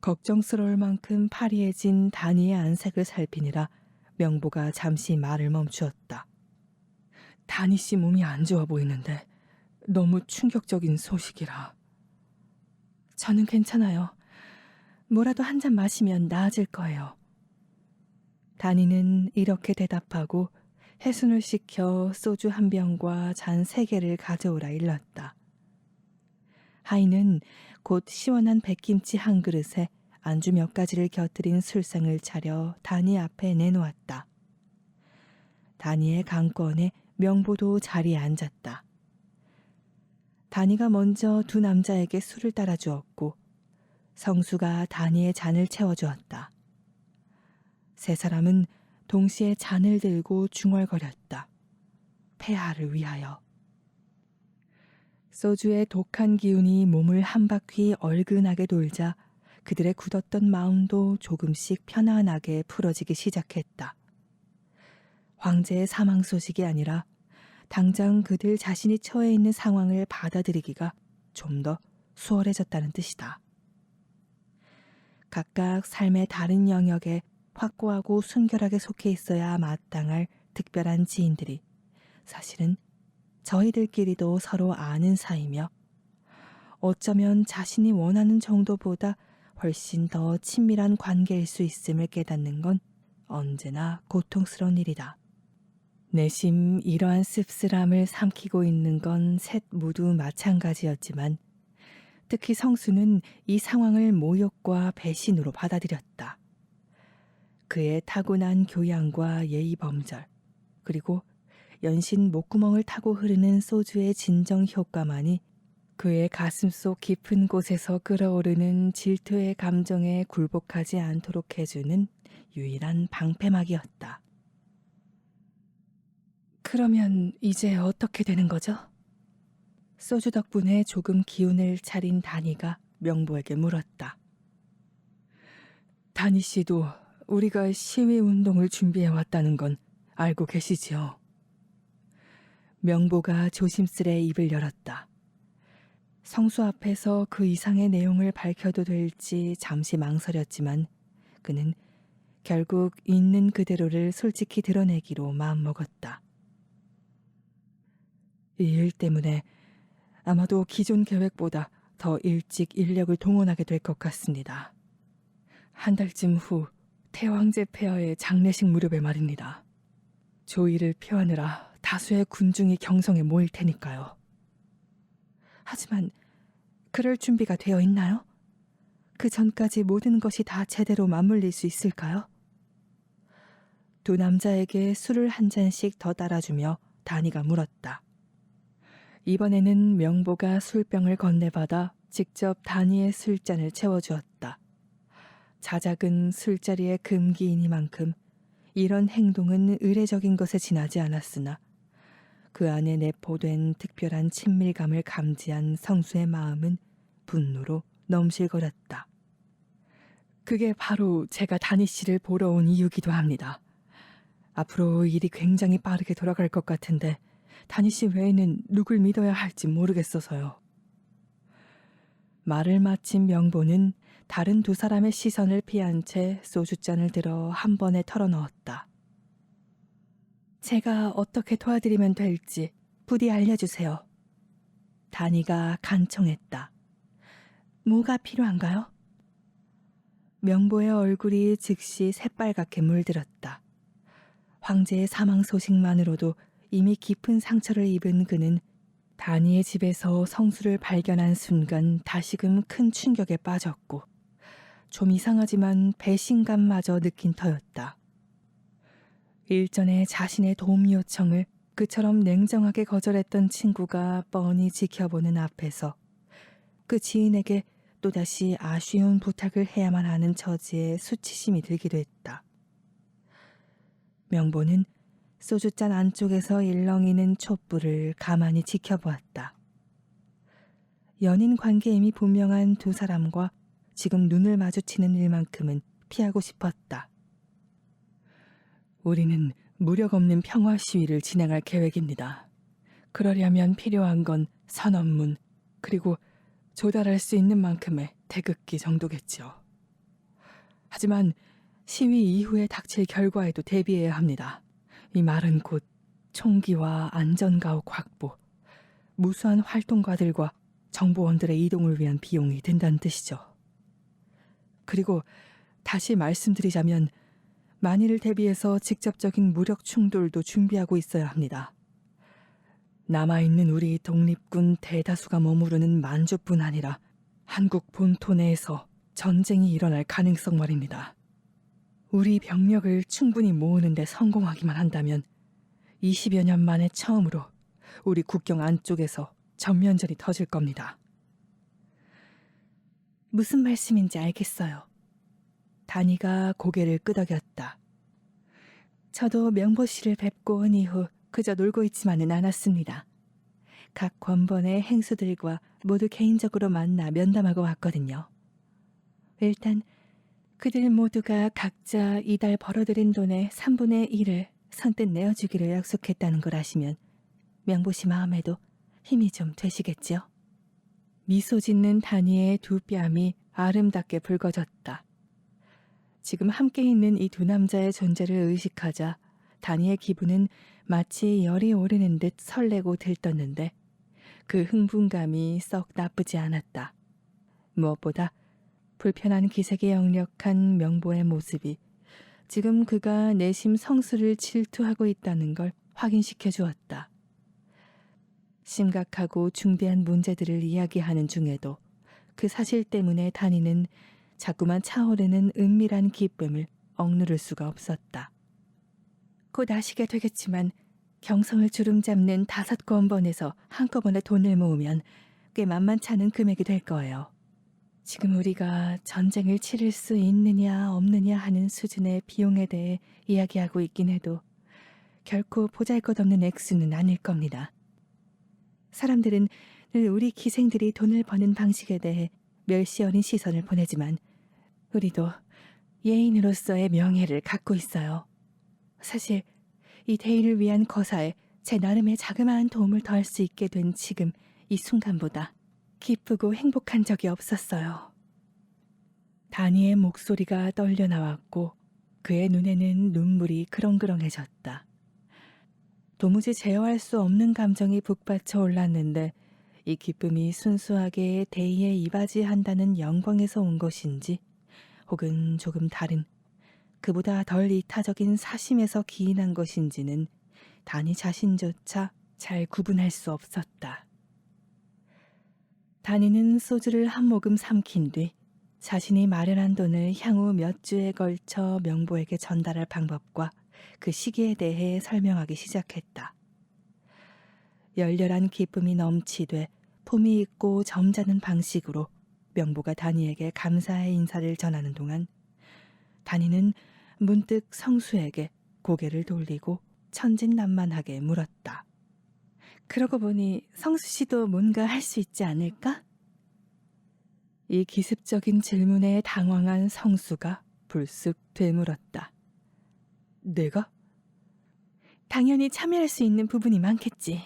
걱정스러울 만큼 파리해진 다니의 안색을 살피느라 명보가 잠시 말을 멈추었다. 다니 씨 몸이 안 좋아 보이는데 너무 충격적인 소식이라. 저는 괜찮아요. 뭐라도 한 잔 마시면 나아질 거예요. 다니는 이렇게 대답하고 해순을 시켜 소주 한 병과 잔 3개를 가져오라 일렀다. 하인은 곧 시원한 백김치 한 그릇에 안주 몇 가지를 곁들인 술상을 차려 다니 앞에 내놓았다. 다니의 강권에 명보도 자리에 앉았다. 다니가 먼저 두 남자에게 술을 따라주었고 성수가 다니의 잔을 채워주었다. 세 사람은 동시에 잔을 들고 중얼거렸다. 폐하를 위하여. 소주의 독한 기운이 몸을 한 바퀴 얼근하게 돌자 그들의 굳었던 마음도 조금씩 편안하게 풀어지기 시작했다. 황제의 사망 소식이 아니라 당장 그들 자신이 처해 있는 상황을 받아들이기가 좀 더 수월해졌다는 뜻이다. 각각 삶의 다른 영역에 확고하고 순결하게 속해 있어야 마땅할 특별한 지인들이 사실은 저희들끼리도 서로 아는 사이며 어쩌면 자신이 원하는 정도보다 훨씬 더 친밀한 관계일 수 있음을 깨닫는 건 언제나 고통스러운 일이다. 내심 이러한 씁쓸함을 삼키고 있는 건 셋 모두 마찬가지였지만 특히 성수는 이 상황을 모욕과 배신으로 받아들였다. 그의 타고난 교양과 예의 범절, 그리고 연신 목구멍을 타고 흐르는 소주의 진정 효과만이 그의 가슴속 깊은 곳에서 끓어오르는 질투의 감정에 굴복하지 않도록 해주는 유일한 방패막이었다. 그러면 이제 어떻게 되는 거죠? 소주 덕분에 조금 기운을 차린 다니가 명보에게 물었다. 다니 씨도 우리가 시위 운동을 준비해 왔다는 건 알고 계시지요? 명보가 조심스레 입을 열었다. 성수 앞에서 그 이상의 내용을 밝혀도 될지 잠시 망설였지만 그는 결국 있는 그대로를 솔직히 드러내기로 마음먹었다. 이 일 때문에 아마도 기존 계획보다 더 일찍 인력을 동원하게 될 것 같습니다. 한 달쯤 후 태왕제 폐하의 장례식 무렵에 말입니다. 조의를 표하느라 다수의 군중이 경성에 모일 테니까요. 하지만 그럴 준비가 되어 있나요? 그 전까지 모든 것이 다 제대로 맞물릴 수 있을까요? 두 남자에게 술을 한 잔씩 더 따라주며 다니가 물었다. 이번에는 명보가 술병을 건네받아 직접 다니의 술잔을 채워주었다. 자작은 술자리의 금기이니만큼 이런 행동은 의례적인 것에 지나지 않았으나 그 안에 내포된 특별한 친밀감을 감지한 성수의 마음은 분노로 넘실거렸다. 그게 바로 제가 다니 씨를 보러 온 이유기도 합니다. 앞으로 일이 굉장히 빠르게 돌아갈 것 같은데 다니 씨 외에는 누굴 믿어야 할지 모르겠어서요. 말을 마친 명보는 다른 두 사람의 시선을 피한 채 소주잔을 들어 한 번에 털어넣었다. 제가 어떻게 도와드리면 될지 부디 알려주세요. 다니가 간청했다. 뭐가 필요한가요? 명보의 얼굴이 즉시 새빨갛게 물들었다. 황제의 사망 소식만으로도 이미 깊은 상처를 입은 그는 다니의 집에서 성수를 발견한 순간 다시금 큰 충격에 빠졌고 좀 이상하지만 배신감마저 느낀 터였다. 일전에 자신의 도움 요청을 그처럼 냉정하게 거절했던 친구가 뻔히 지켜보는 앞에서 그 지인에게 또다시 아쉬운 부탁을 해야만 하는 처지에 수치심이 들기도 했다. 명보는 소주잔 안쪽에서 일렁이는 촛불을 가만히 지켜보았다. 연인 관계임이 분명한 두 사람과 지금 눈을 마주치는 일만큼은 피하고 싶었다. 우리는 무력 없는 평화 시위를 진행할 계획입니다. 그러려면 필요한 건 선언문 그리고 조달할 수 있는 만큼의 태극기 정도겠죠. 하지만 시위 이후에 닥칠 결과에도 대비해야 합니다. 이 말은 곧 총기와 안전가옥 확보, 무수한 활동가들과 정보원들의 이동을 위한 비용이 든다는 뜻이죠. 그리고 다시 말씀드리자면 만일을 대비해서 직접적인 무력 충돌도 준비하고 있어야 합니다. 남아있는 우리 독립군 대다수가 머무르는 만주뿐 아니라 한국 본토 내에서 전쟁이 일어날 가능성 말입니다. 우리 병력을 충분히 모으는 데 성공하기만 한다면 20여 년 만에 처음으로 우리 국경 안쪽에서 전면전이 터질 겁니다. 무슨 말씀인지 알겠어요. 다니가 고개를 끄덕였다. 저도 명보 씨를 뵙고 온 이후 그저 놀고 있지만은 않았습니다. 각 권번의 행수들과 모두 개인적으로 만나 면담하고 왔거든요. 일단 그들 모두가 각자 이달 벌어들인 돈의 3분의 1을 선뜻 내어주기로 약속했다는 걸 아시면 명보 씨 마음에도 힘이 좀 되시겠지요? 미소 짓는 다니의 두 뺨이 아름답게 붉어졌다. 지금 함께 있는 이 두 남자의 존재를 의식하자 다니의 기분은 마치 열이 오르는 듯 설레고 들떴는데 그 흥분감이 썩 나쁘지 않았다. 무엇보다 불편한 기색이 역력한 명보의 모습이 지금 그가 내심 성수를 질투하고 있다는 걸 확인시켜 주었다. 심각하고 중대한 문제들을 이야기하는 중에도 그 사실 때문에 다니는 자꾸만 차오르는 은밀한 기쁨을 억누를 수가 없었다. 곧 아시게 되겠지만 경성을 주름잡는 5권번에서 한꺼번에 돈을 모으면 꽤 만만치 않은 금액이 될 거예요. 지금 우리가 전쟁을 치를 수 있느냐 없느냐 하는 수준의 비용에 대해 이야기하고 있긴 해도 결코 보잘것없는 액수는 아닐 겁니다. 사람들은 늘 우리 기생들이 돈을 버는 방식에 대해 멸시 어린 시선을 보내지만 우리도 예인으로서의 명예를 갖고 있어요. 사실 이 대의를 위한 거사에 제 나름의 자그마한 도움을 더할 수 있게 된 지금 이 순간보다 기쁘고 행복한 적이 없었어요. 다니의 목소리가 떨려 나왔고 그의 눈에는 눈물이 그렁그렁해졌다. 도무지 제어할 수 없는 감정이 북받쳐 올랐는데 이 기쁨이 순수하게 대의에 이바지한다는 영광에서 온 것인지 혹은 조금 다른 그보다 덜 이타적인 사심에서 기인한 것인지는 다니 자신조차 잘 구분할 수 없었다. 다니는 소주를 한 모금 삼킨 뒤 자신이 마련한 돈을 향후 몇 주에 걸쳐 명보에게 전달할 방법과 그 시기에 대해 설명하기 시작했다. 열렬한 기쁨이 넘치되 품위 있고 점잖은 방식으로 명보가 다니에게 감사의 인사를 전하는 동안 다니는 문득 성수에게 고개를 돌리고 천진난만하게 물었다. 그러고 보니 성수 씨도 뭔가 할 수 있지 않을까? 이 기습적인 질문에 당황한 성수가 불쑥 되물었다. 내가? 당연히 참여할 수 있는 부분이 많겠지.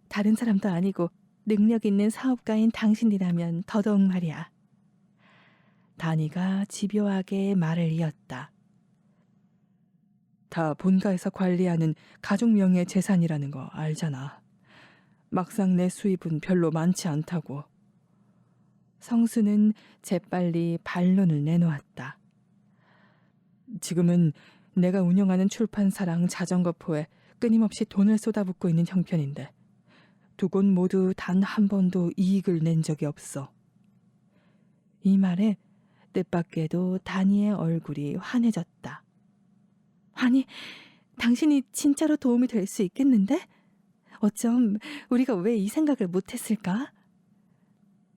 다른 사람도 아니고 능력 있는 사업가인 당신이라면 더더욱 말이야. 다니가 집요하게 말을 이었다. 다 본가에서 관리하는 가족 명의 재산이라는 거 알잖아. 막상 내 수입은 별로 많지 않다고. 성수는 재빨리 반론을 내놓았다. 지금은 내가 운영하는 출판사랑 자전거포에 끊임없이 돈을 쏟아붓고 있는 형편인데 두 곳 모두 단 한 번도 이익을 낸 적이 없어. 이 말에 뜻밖에도 다니의 얼굴이 환해졌다. 아니, 당신이 진짜로 도움이 될 수 있겠는데? 어쩜 우리가 왜 이 생각을 못했을까?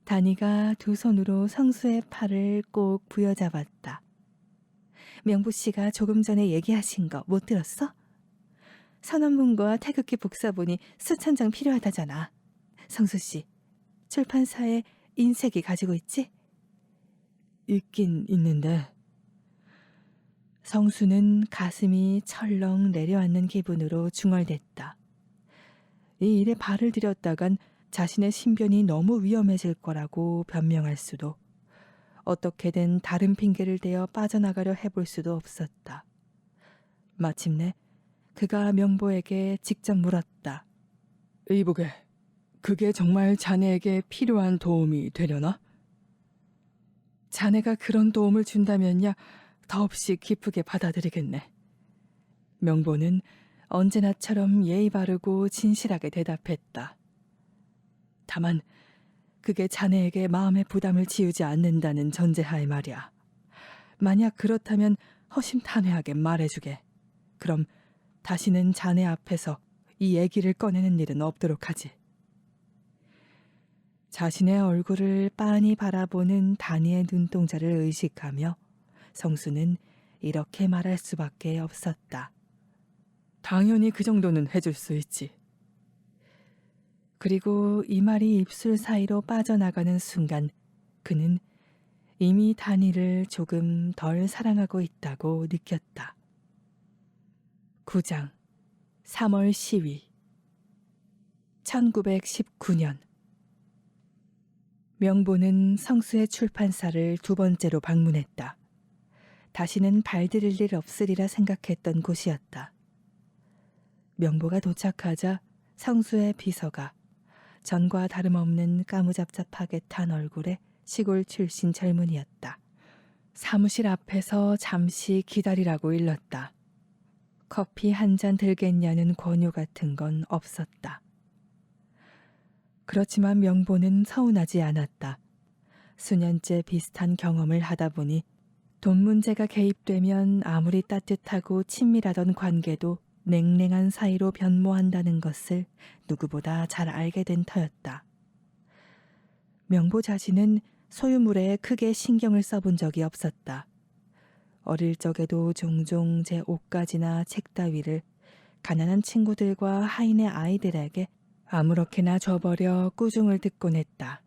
다니가 두 손으로 성수의 팔을 꼭 부여잡았다. 명부 씨가 조금 전에 얘기하신 거 못 들었어? 선언문과 태극기 복사본이 수천 장 필요하다잖아. 성수 씨, 출판사에 인쇄기 가지고 있지? 있긴 있는데. 성수는 가슴이 철렁 내려앉는 기분으로 중얼댔다. 이 일에 발을 들였다간 자신의 신변이 너무 위험해질 거라고 변명할 수도, 어떻게든 다른 핑계를 대어 빠져나가려 해볼 수도 없었다. 마침내 그가 명보에게 직접 물었다. 이보게, 그게 정말 자네에게 필요한 도움이 되려나? 자네가 그런 도움을 준다면야 더없이 기쁘게 받아들이겠네. 명보는 언제나처럼 예의 바르고 진실하게 대답했다. 다만 그게 자네에게 마음의 부담을 지우지 않는다는 전제하에 말이야. 만약 그렇다면 허심탄회하게 말해주게. 그럼 다시는 자네 앞에서 이 얘기를 꺼내는 일은 없도록 하지. 자신의 얼굴을 빤히 바라보는 다니의 눈동자를 의식하며 성수는 이렇게 말할 수밖에 없었다. 당연히 그 정도는 해줄 수 있지. 그리고 이 말이 입술 사이로 빠져나가는 순간 그는 이미 다니를 조금 덜 사랑하고 있다고 느꼈다. 9장 3월 시위 1919년 명보는 성수의 출판사를 두 번째로 방문했다. 다시는 발들일 일 없으리라 생각했던 곳이었다. 명보가 도착하자 성수의 비서가 전과 다름없는 까무잡잡하게 탄 얼굴에 시골 출신 젊은이였다. 사무실 앞에서 잠시 기다리라고 일렀다. 커피 한 잔 들겠냐는 권유 같은 건 없었다. 그렇지만 명보는 서운하지 않았다. 수년째 비슷한 경험을 하다 보니 돈 문제가 개입되면 아무리 따뜻하고 친밀하던 관계도 냉랭한 사이로 변모한다는 것을 누구보다 잘 알게 된 터였다. 명보 자신은 소유물에 크게 신경을 써본 적이 없었다. 어릴 적에도 종종 제 옷가지나 책 따위를 가난한 친구들과 하인의 아이들에게 아무렇게나 줘버려 꾸중을 듣곤 했다.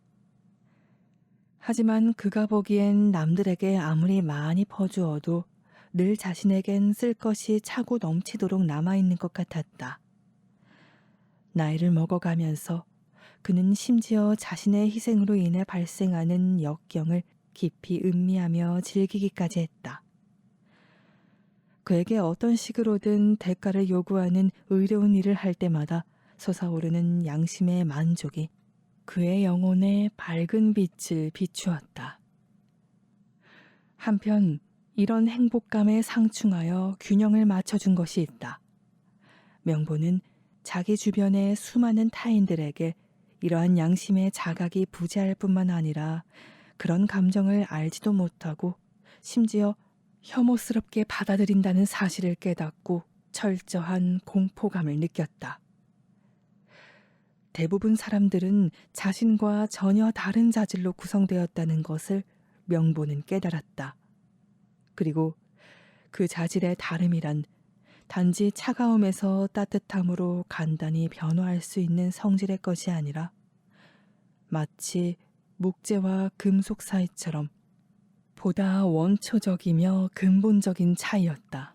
하지만 그가 보기엔 남들에게 아무리 많이 퍼주어도 늘 자신에겐 쓸 것이 차고 넘치도록 남아있는 것 같았다. 나이를 먹어가면서 그는 심지어 자신의 희생으로 인해 발생하는 역경을 깊이 음미하며 즐기기까지 했다. 그에게 어떤 식으로든 대가를 요구하는 의로운 일을 할 때마다 솟아오르는 양심의 만족이 그의 영혼에 밝은 빛을 비추었다. 한편 이런 행복감에 상충하여 균형을 맞춰준 것이 있다. 명보는 자기 주변의 수많은 타인들에게 이러한 양심의 자각이 부재할 뿐만 아니라 그런 감정을 알지도 못하고 심지어 혐오스럽게 받아들인다는 사실을 깨닫고 철저한 공포감을 느꼈다. 대부분 사람들은 자신과 전혀 다른 자질로 구성되었다는 것을 명보는 깨달았다. 그리고 그 자질의 다름이란 단지 차가움에서 따뜻함으로 간단히 변화할 수 있는 성질의 것이 아니라 마치 목재와 금속 사이처럼 보다 원초적이며 근본적인 차이였다.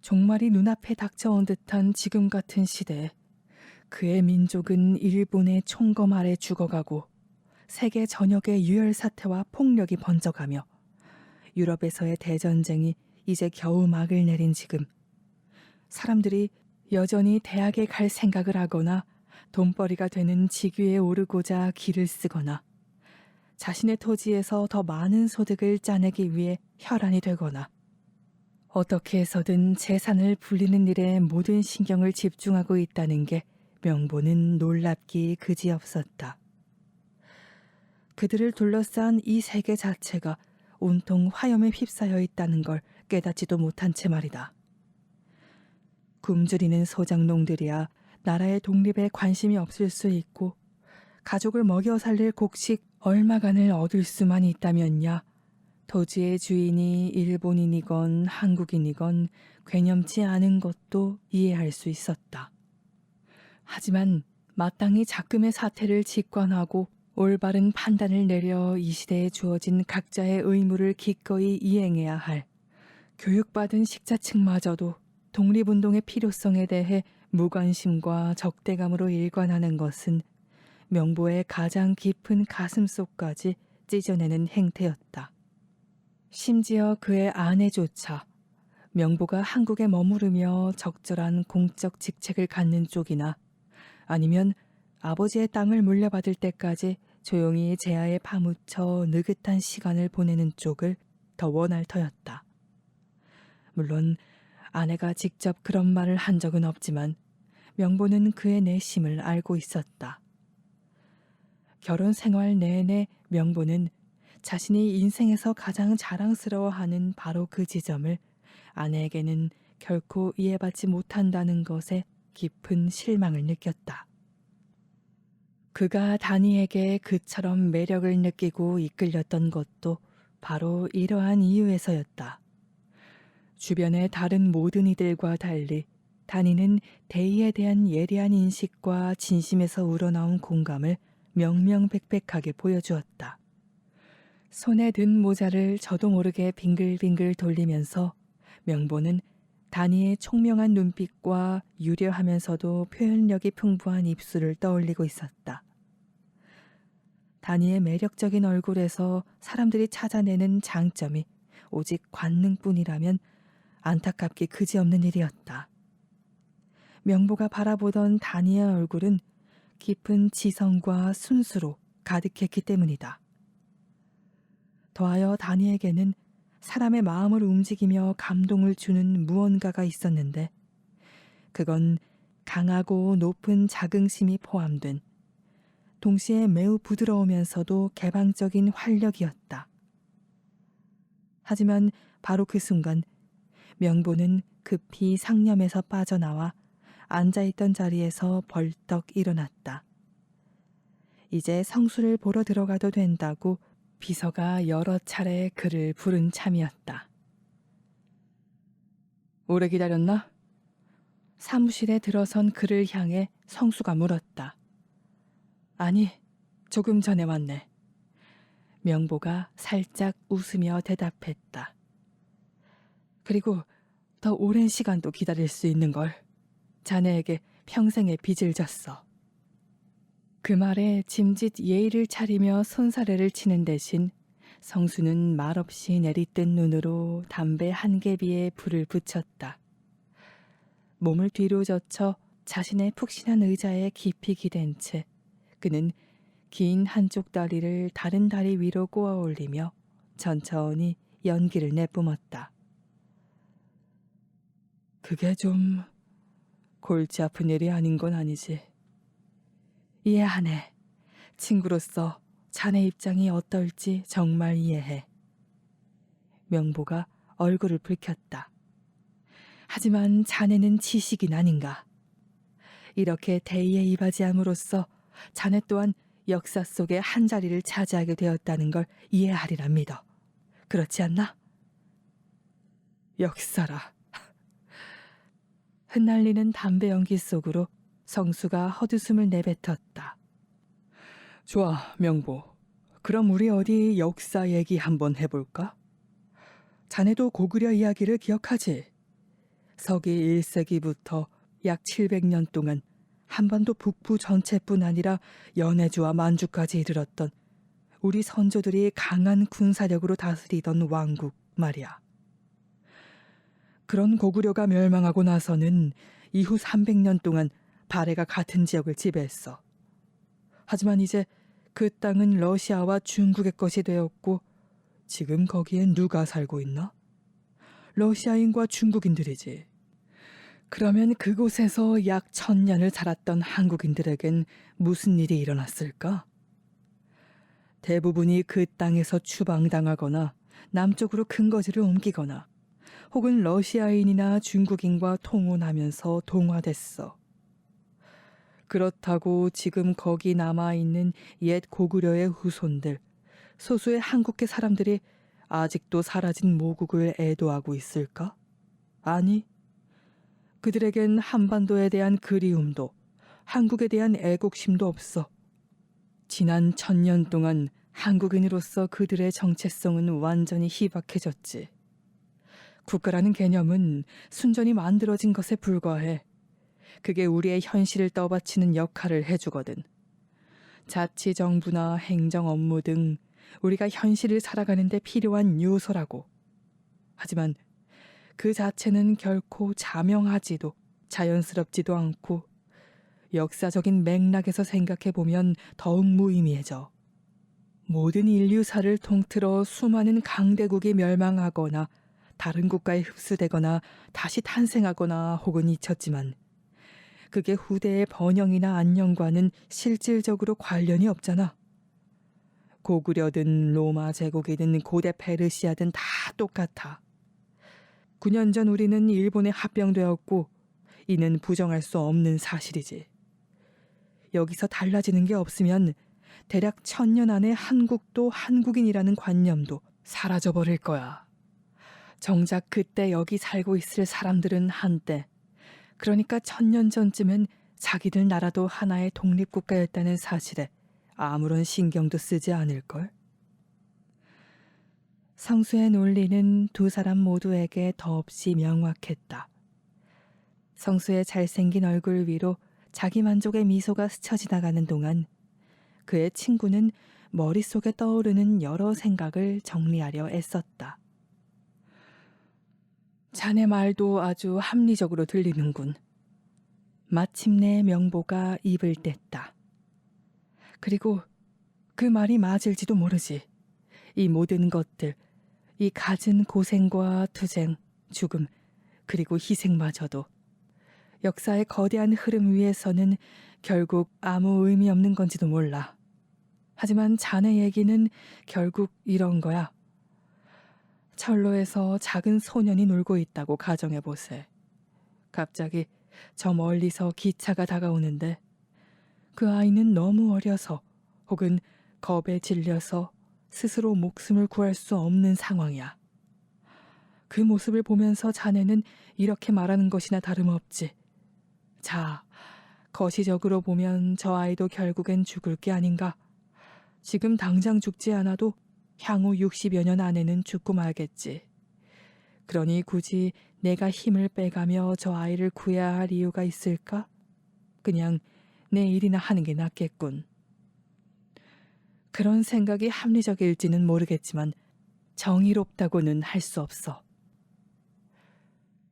종말이 눈앞에 닥쳐온 듯한 지금 같은 시대에 그의 민족은 일본의 총검 아래 죽어가고 세계 전역의 유혈 사태와 폭력이 번져가며 유럽에서의 대전쟁이 이제 겨우 막을 내린 지금 사람들이 여전히 대학에 갈 생각을 하거나 돈벌이가 되는 직위에 오르고자 길을 쓰거나 자신의 토지에서 더 많은 소득을 짜내기 위해 혈안이 되거나 어떻게 해서든 재산을 불리는 일에 모든 신경을 집중하고 있다는 게 명보는 놀랍기 그지없었다. 그들을 둘러싼 이 세계 자체가 온통 화염에 휩싸여 있다는 걸 깨닫지도 못한 채 말이다. 굶주리는 소장농들이야 나라의 독립에 관심이 없을 수 있고 가족을 먹여 살릴 곡식 얼마간을 얻을 수만 있다면야 토지의 주인이 일본인이건 한국인이건 괴념치 않은 것도 이해할 수 있었다. 하지만 마땅히 작금의 사태를 직관하고 올바른 판단을 내려 이 시대에 주어진 각자의 의무를 기꺼이 이행해야 할 교육받은 식자층마저도 독립운동의 필요성에 대해 무관심과 적대감으로 일관하는 것은 명보의 가장 깊은 가슴속까지 찢어내는 행태였다. 심지어 그의 아내조차 명보가 한국에 머무르며 적절한 공적 직책을 갖는 쪽이나 아니면 아버지의 땅을 물려받을 때까지 조용히 제아에 파묻혀 느긋한 시간을 보내는 쪽을 더 원할 터였다. 물론 아내가 직접 그런 말을 한 적은 없지만 명보는 그의 내심을 알고 있었다. 결혼 생활 내내 명보는 자신이 인생에서 가장 자랑스러워하는 바로 그 지점을 아내에게는 결코 이해받지 못한다는 것에 깊은 실망을 느꼈다. 그가 다니에게 그처럼 매력을 느끼고 이끌렸던 것도 바로 이러한 이유에서였다. 주변의 다른 모든 이들과 달리 다니는 대의에 대한 예리한 인식과 진심에서 우러나온 공감을 명명백백하게 보여주었다. 손에 든 모자를 저도 모르게 빙글빙글 돌리면서 명보는 다니의 총명한 눈빛과 유려하면서도 표현력이 풍부한 입술을 떠올리고 있었다. 다니의 매력적인 얼굴에서 사람들이 찾아내는 장점이 오직 관능뿐이라면 안타깝기 그지없는 일이었다. 명보가 바라보던 다니의 얼굴은 깊은 지성과 순수로 가득했기 때문이다. 더하여 다니에게는 사람의 마음을 움직이며 감동을 주는 무언가가 있었는데 그건 강하고 높은 자긍심이 포함된 동시에 매우 부드러우면서도 개방적인 활력이었다. 하지만 바로 그 순간 명보는 급히 상념에서 빠져나와 앉아있던 자리에서 벌떡 일어났다. 이제 성수를 보러 들어가도 된다고 비서가 여러 차례 그를 부른 참이었다. 오래 기다렸나? 사무실에 들어선 그를 향해 성수가 물었다. 아니, 조금 전에 왔네. 명보가 살짝 웃으며 대답했다. 그리고 더 오랜 시간도 기다릴 수 있는 걸. 자네에게 평생의 빚을 졌어. 그 말에 짐짓 예의를 차리며 손사래를 치는 대신 성수는 말없이 내리뜬 눈으로 담배 한 개비에 불을 붙였다. 몸을 뒤로 젖혀 자신의 푹신한 의자에 깊이 기댄 채 그는 긴 한쪽 다리를 다른 다리 위로 꼬아 올리며 천천히 연기를 내뿜었다. 그게 좀 골치 아픈 일이 아닌 건 아니지. 이해하네. 친구로서 자네 입장이 어떨지 정말 이해해. 명보가 얼굴을 붉혔다. 하지만 자네는 지식인 아닌가. 이렇게 대의에 이바지함으로써 자네 또한 역사 속의 한 자리를 차지하게 되었다는 걸 이해하리라 믿어. 그렇지 않나? 역사라. 흩날리는 담배 연기 속으로 성수가 헛웃음을 내뱉었다. 좋아, 명보. 그럼 우리 어디 역사 얘기 한번 해볼까? 자네도 고구려 이야기를 기억하지? 서기 1세기부터 약 700년 동안 한반도 북부 전체뿐 아니라 연해주와 만주까지 이르렀던 우리 선조들이 강한 군사력으로 다스리던 왕국 말이야. 그런 고구려가 멸망하고 나서는 이후 300년 동안 발해가 같은 지역을 지배했어. 하지만 이제 그 땅은 러시아와 중국의 것이 되었고 지금 거기엔 누가 살고 있나? 러시아인과 중국인들이지. 그러면 그곳에서 약 1000년을 살았던 한국인들에겐 무슨 일이 일어났을까? 대부분이 그 땅에서 추방당하거나 남쪽으로 근거지를 옮기거나 혹은 러시아인이나 중국인과 통혼하면서 동화됐어. 그렇다고 지금 거기 남아있는 옛 고구려의 후손들, 소수의 한국계 사람들이 아직도 사라진 모국을 애도하고 있을까? 아니, 그들에겐 한반도에 대한 그리움도 한국에 대한 애국심도 없어. 지난 1000년 동안 한국인으로서 그들의 정체성은 완전히 희박해졌지. 국가라는 개념은 순전히 만들어진 것에 불과해. 그게 우리의 현실을 떠받치는 역할을 해주거든. 자치정부나 행정 업무 등 우리가 현실을 살아가는 데 필요한 요소라고. 하지만 그 자체는 결코 자명하지도 자연스럽지도 않고 역사적인 맥락에서 생각해보면 더욱 무의미해져. 모든 인류사를 통틀어 수많은 강대국이 멸망하거나 다른 국가에 흡수되거나 다시 탄생하거나 혹은 잊혔지만 그게 후대의 번영이나 안녕과는 실질적으로 관련이 없잖아. 고구려든 로마 제국이든 고대 페르시아든 다 똑같아. 9년 전 우리는 일본에 합병되었고 이는 부정할 수 없는 사실이지. 여기서 달라지는 게 없으면 대략 1000년 안에 한국도 한국인이라는 관념도 사라져버릴 거야. 정작 그때 여기 살고 있을 사람들은 한때, 그러니까 1000년 전쯤엔 자기들 나라도 하나의 독립국가였다는 사실에 아무런 신경도 쓰지 않을걸? 성수의 논리는 두 사람 모두에게 더없이 명확했다. 성수의 잘생긴 얼굴 위로 자기만족의 미소가 스쳐 지나가는 동안 그의 친구는 머릿속에 떠오르는 여러 생각을 정리하려 애썼다. 자네 말도 아주 합리적으로 들리는군. 마침내 명보가 입을 뗐다. 그리고 그 말이 맞을지도 모르지. 이 모든 것들, 이 갖은 고생과 투쟁, 죽음, 그리고 희생마저도 역사의 거대한 흐름 위에서는 결국 아무 의미 없는 건지도 몰라. 하지만 자네 얘기는 결국 이런 거야. 철로에서 작은 소년이 놀고 있다고 가정해 보세. 갑자기 저 멀리서 기차가 다가오는데 그 아이는 너무 어려서 혹은 겁에 질려서 스스로 목숨을 구할 수 없는 상황이야. 그 모습을 보면서 자네는 이렇게 말하는 것이나 다름없지. 자, 거시적으로 보면 저 아이도 결국엔 죽을 게 아닌가. 지금 당장 죽지 않아도 향후 60여 년 안에는 죽고 말겠지. 그러니 굳이 내가 힘을 빼가며 저 아이를 구해야 할 이유가 있을까? 그냥 내 일이나 하는 게 낫겠군. 그런 생각이 합리적일지는 모르겠지만 정의롭다고는 할 수 없어.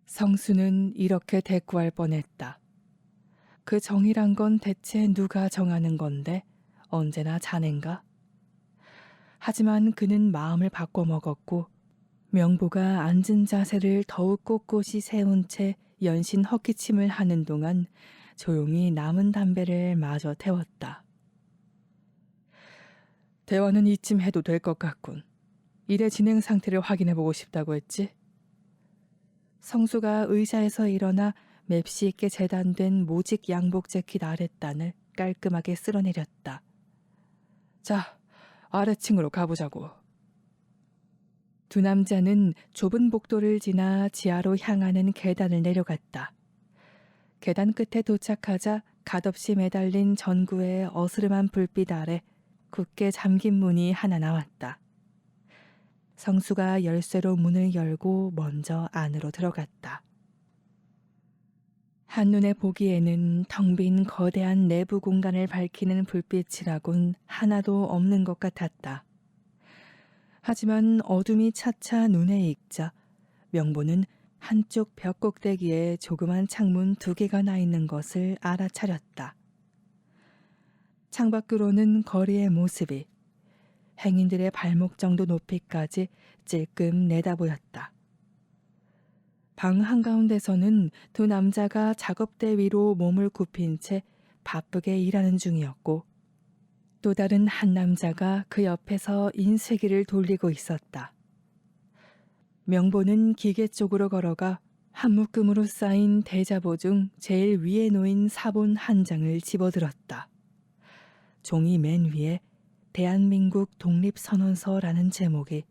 성수는 이렇게 대꾸할 뻔했다. 그 정의란 건 대체 누가 정하는 건데 언제나 자넨가? 하지만 그는 마음을 바꿔먹었고 명보가 앉은 자세를 더욱 꼿꼿이 세운 채 연신 헛기침을 하는 동안 조용히 남은 담배를 마저 태웠다. 대화는 이쯤 해도 될 것 같군. 일의 진행 상태를 확인해보고 싶다고 했지? 성수가 의자에서 일어나 맵시 있게 재단된 모직 양복 재킷 아랫단을 깔끔하게 쓸어내렸다. 자, 아래층으로 가보자고. 두 남자는 좁은 복도를 지나 지하로 향하는 계단을 내려갔다. 계단 끝에 도착하자 갓없이 매달린 전구의 어스름한 불빛 아래 굳게 잠긴 문이 하나 나왔다. 성수가 열쇠로 문을 열고 먼저 안으로 들어갔다. 한눈에 보기에는 텅 빈 거대한 내부 공간을 밝히는 불빛이라곤 하나도 없는 것 같았다. 하지만 어둠이 차차 눈에 익자 명보는 한쪽 벽 꼭대기에 조그만 창문 2개가 나 있는 것을 알아차렸다. 창밖으로는 거리의 모습이 행인들의 발목 정도 높이까지 찔끔 내다보였다. 방 한가운데서는 두 남자가 작업대 위로 몸을 굽힌 채 바쁘게 일하는 중이었고 또 다른 한 남자가 그 옆에서 인쇄기를 돌리고 있었다. 명보는 기계 쪽으로 걸어가 한 묶음으로 쌓인 대자보 중 제일 위에 놓인 사본 한 장을 집어들었다. 종이 맨 위에 대한민국 독립선언서라는 제목이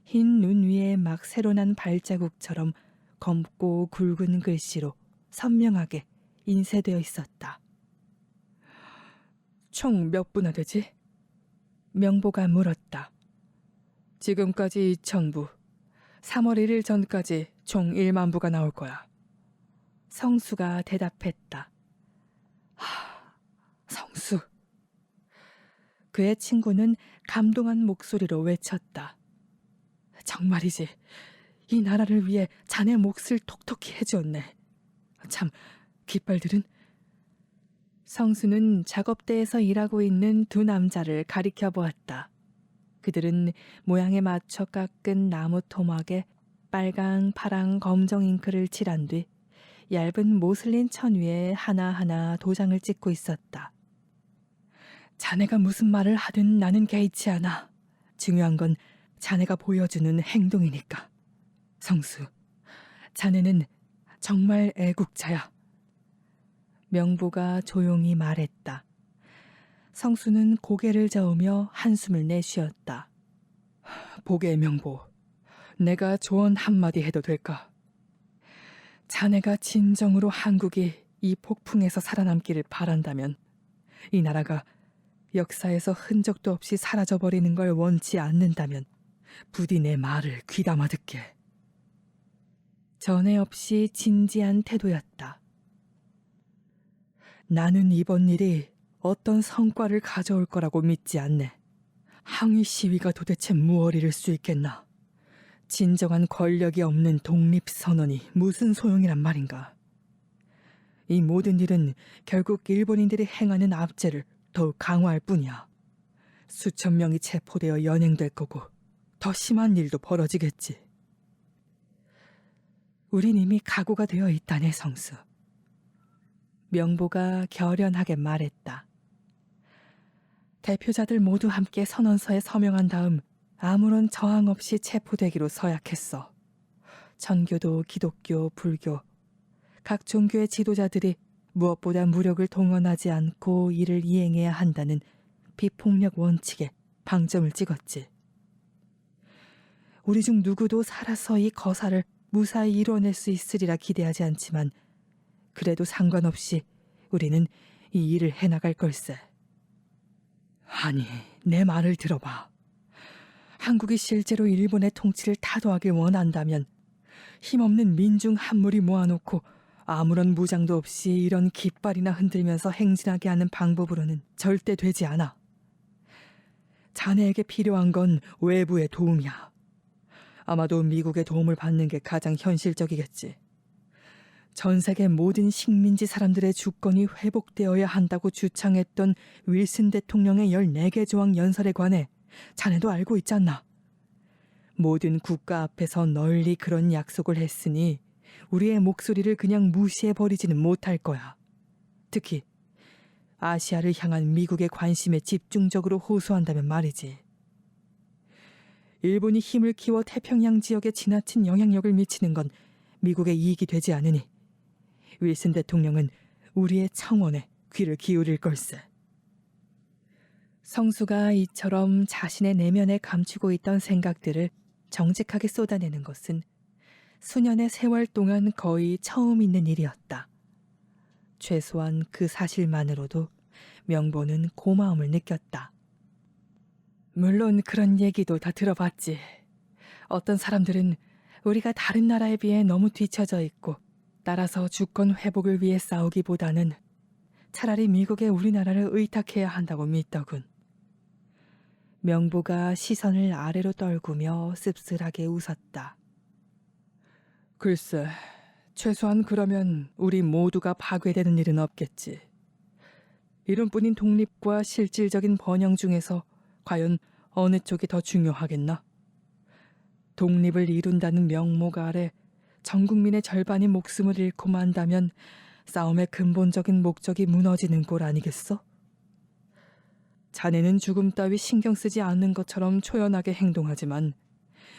흰 눈 위에 막 새로 난 발자국처럼 검고 굵은 글씨로 선명하게 인쇄되어 있었다. 총 몇 부나 되지? 명보가 물었다. 지금까지 2,000부, 3월 1일 전까지 총 1만 부가 나올 거야. 성수가 대답했다. 성수. 그의 친구는 감동한 목소리로 외쳤다. 정말이지. 이 나라를 위해 자네 몫을 톡톡히 해주었네. 참, 깃발들은? 성수는 작업대에서 일하고 있는 두 남자를 가리켜 보았다. 그들은 모양에 맞춰 깎은 나무 토막에 빨강, 파랑, 검정 잉크를 칠한 뒤 얇은 모슬린 천 위에 하나하나 도장을 찍고 있었다. 자네가 무슨 말을 하든 나는 개의치 않아. 중요한 건 자네가 보여주는 행동이니까. 성수, 자네는 정말 애국자야. 명보가 조용히 말했다. 성수는 고개를 저으며 한숨을 내쉬었다. 보게 명보, 내가 조언 한마디 해도 될까? 자네가 진정으로 한국이 이 폭풍에서 살아남기를 바란다면 이 나라가 역사에서 흔적도 없이 사라져버리는 걸 원치 않는다면 부디 내 말을 귀담아 듣게. 전에 없이 진지한 태도였다. 나는 이번 일이 어떤 성과를 가져올 거라고 믿지 않네. 항의 시위가 도대체 무얼 이룰 수 있겠나. 진정한 권력이 없는 독립선언이 무슨 소용이란 말인가. 이 모든 일은 결국 일본인들이 행하는 압제를 더욱 강화할 뿐이야. 수천 명이 체포되어 연행될 거고 더 심한 일도 벌어지겠지. 우린 이미 각오가 되어 있다네, 성수. 명보가 결연하게 말했다. 대표자들 모두 함께 선언서에 서명한 다음 아무런 저항 없이 체포되기로 서약했어. 천교도 기독교, 불교, 각 종교의 지도자들이 무엇보다 무력을 동원하지 않고 이를 이행해야 한다는 비폭력 원칙에 방점을 찍었지. 우리 중 누구도 살아서 이 거사를 무사히 이뤄낼 수 있으리라 기대하지 않지만 그래도 상관없이 우리는 이 일을 해나갈 걸세. 아니, 내 말을 들어봐. 한국이 실제로 일본의 통치를 타도하길 원한다면 힘없는 민중 한 무리 모아놓고 아무런 무장도 없이 이런 깃발이나 흔들면서 행진하게 하는 방법으로는 절대 되지 않아. 자네에게 필요한 건 외부의 도움이야. 아마도 미국의 도움을 받는 게 가장 현실적이겠지. 전 세계 모든 식민지 사람들의 주권이 회복되어야 한다고 주창했던 윌슨 대통령의 14개 조항 연설에 관해 자네도 알고 있잖아. 모든 국가 앞에서 널리 그런 약속을 했으니 우리의 목소리를 그냥 무시해버리지는 못할 거야. 특히 아시아를 향한 미국의 관심에 집중적으로 호소한다면 말이지. 일본이 힘을 키워 태평양 지역에 지나친 영향력을 미치는 건 미국의 이익이 되지 않으니 윌슨 대통령은 우리의 청원에 귀를 기울일 걸세. 성수가 이처럼 자신의 내면에 감추고 있던 생각들을 정직하게 쏟아내는 것은 수년의 세월 동안 거의 처음 있는 일이었다. 최소한 그 사실만으로도 명보는 고마움을 느꼈다. 물론 그런 얘기도 다 들어봤지. 어떤 사람들은 우리가 다른 나라에 비해 너무 뒤처져 있고 따라서 주권 회복을 위해 싸우기보다는 차라리 미국에 우리나라를 의탁해야 한다고 믿더군. 명보가 시선을 아래로 떨구며 씁쓸하게 웃었다. 글쎄, 최소한 그러면 우리 모두가 파괴되는 일은 없겠지. 이론뿐인 독립과 실질적인 번영 중에서 과연 어느 쪽이 더 중요하겠나? 독립을 이룬다는 명목 아래 전 국민의 절반이 목숨을 잃고 만다면 싸움의 근본적인 목적이 무너지는 꼴 아니겠어? 자네는 죽음 따위 신경 쓰지 않는 것처럼 초연하게 행동하지만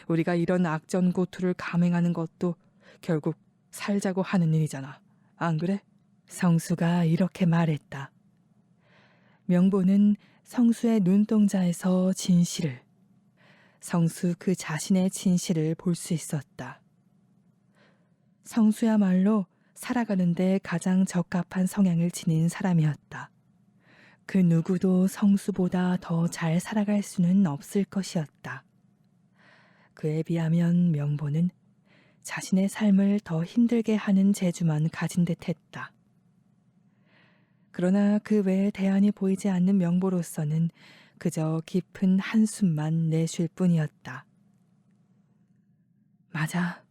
우리가 이런 악전고투를 감행하는 것도 결국 살자고 하는 일이잖아. 안 그래? 성수가 이렇게 말했다. 명보는 성수의 눈동자에서 진실을, 성수 그 자신의 진실을 볼 수 있었다. 성수야말로 살아가는데 가장 적합한 성향을 지닌 사람이었다. 그 누구도 성수보다 더 잘 살아갈 수는 없을 것이었다. 그에 비하면 명보는 자신의 삶을 더 힘들게 하는 재주만 가진 듯했다. 그러나 그 외에 대안이 보이지 않는 명보로서는 그저 깊은 한숨만 내쉴 뿐이었다. 맞아.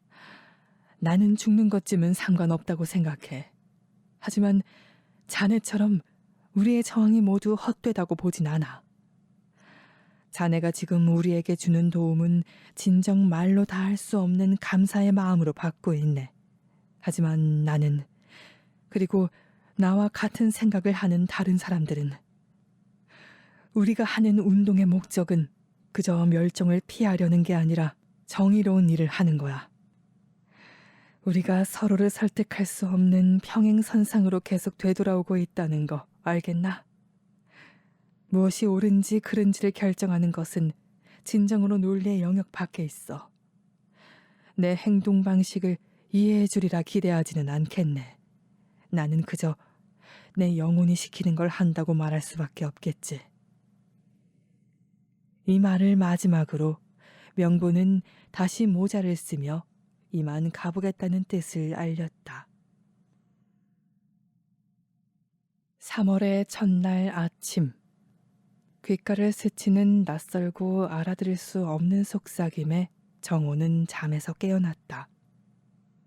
나는 죽는 것쯤은 상관없다고 생각해. 하지만 자네처럼 우리의 저항이 모두 헛되다고 보진 않아. 자네가 지금 우리에게 주는 도움은 진정 말로 다 할 수 없는 감사의 마음으로 받고 있네. 하지만 나는, 그리고 나와 같은 생각을 하는 다른 사람들은 우리가 하는 운동의 목적은 그저 멸종을 피하려는 게 아니라 정의로운 일을 하는 거야. 우리가 서로를 설득할 수 없는 평행선상으로 계속 되돌아오고 있다는 거 알겠나? 무엇이 옳은지 그른지를 결정하는 것은 진정으로 논리의 영역 밖에 있어. 내 행동 방식을 이해해 주리라 기대하지는 않겠네. 나는 그저 내 영혼이 시키는 걸 한다고 말할 수밖에 없겠지. 이 말을 마지막으로 명보는 다시 모자를 쓰며 이만 가보겠다는 뜻을 알렸다. 3월의 첫날 아침, 귓가를 스치는 낯설고 알아들을 수 없는 속삭임에 정호는 잠에서 깨어났다.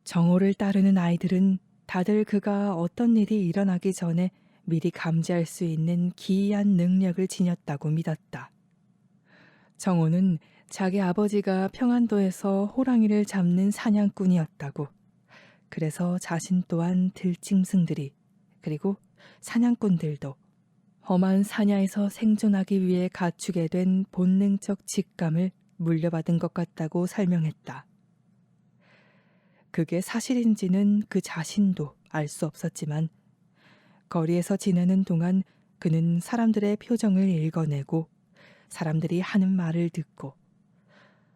정호를 따르는 아이들은 다들 그가 어떤 일이 일어나기 전에 미리 감지할 수 있는 기이한 능력을 지녔다고 믿었다. 정호는 자기 아버지가 평안도에서 호랑이를 잡는 사냥꾼이었다고. 그래서 자신 또한 들짐승들이, 그리고 사냥꾼들도 험한 사냐에서 생존하기 위해 갖추게 된 본능적 직감을 물려받은 것 같다고 설명했다. 그게 사실인지는 그 자신도 알 수 없었지만 거리에서 지내는 동안 그는 사람들의 표정을 읽어내고 사람들이 하는 말을 듣고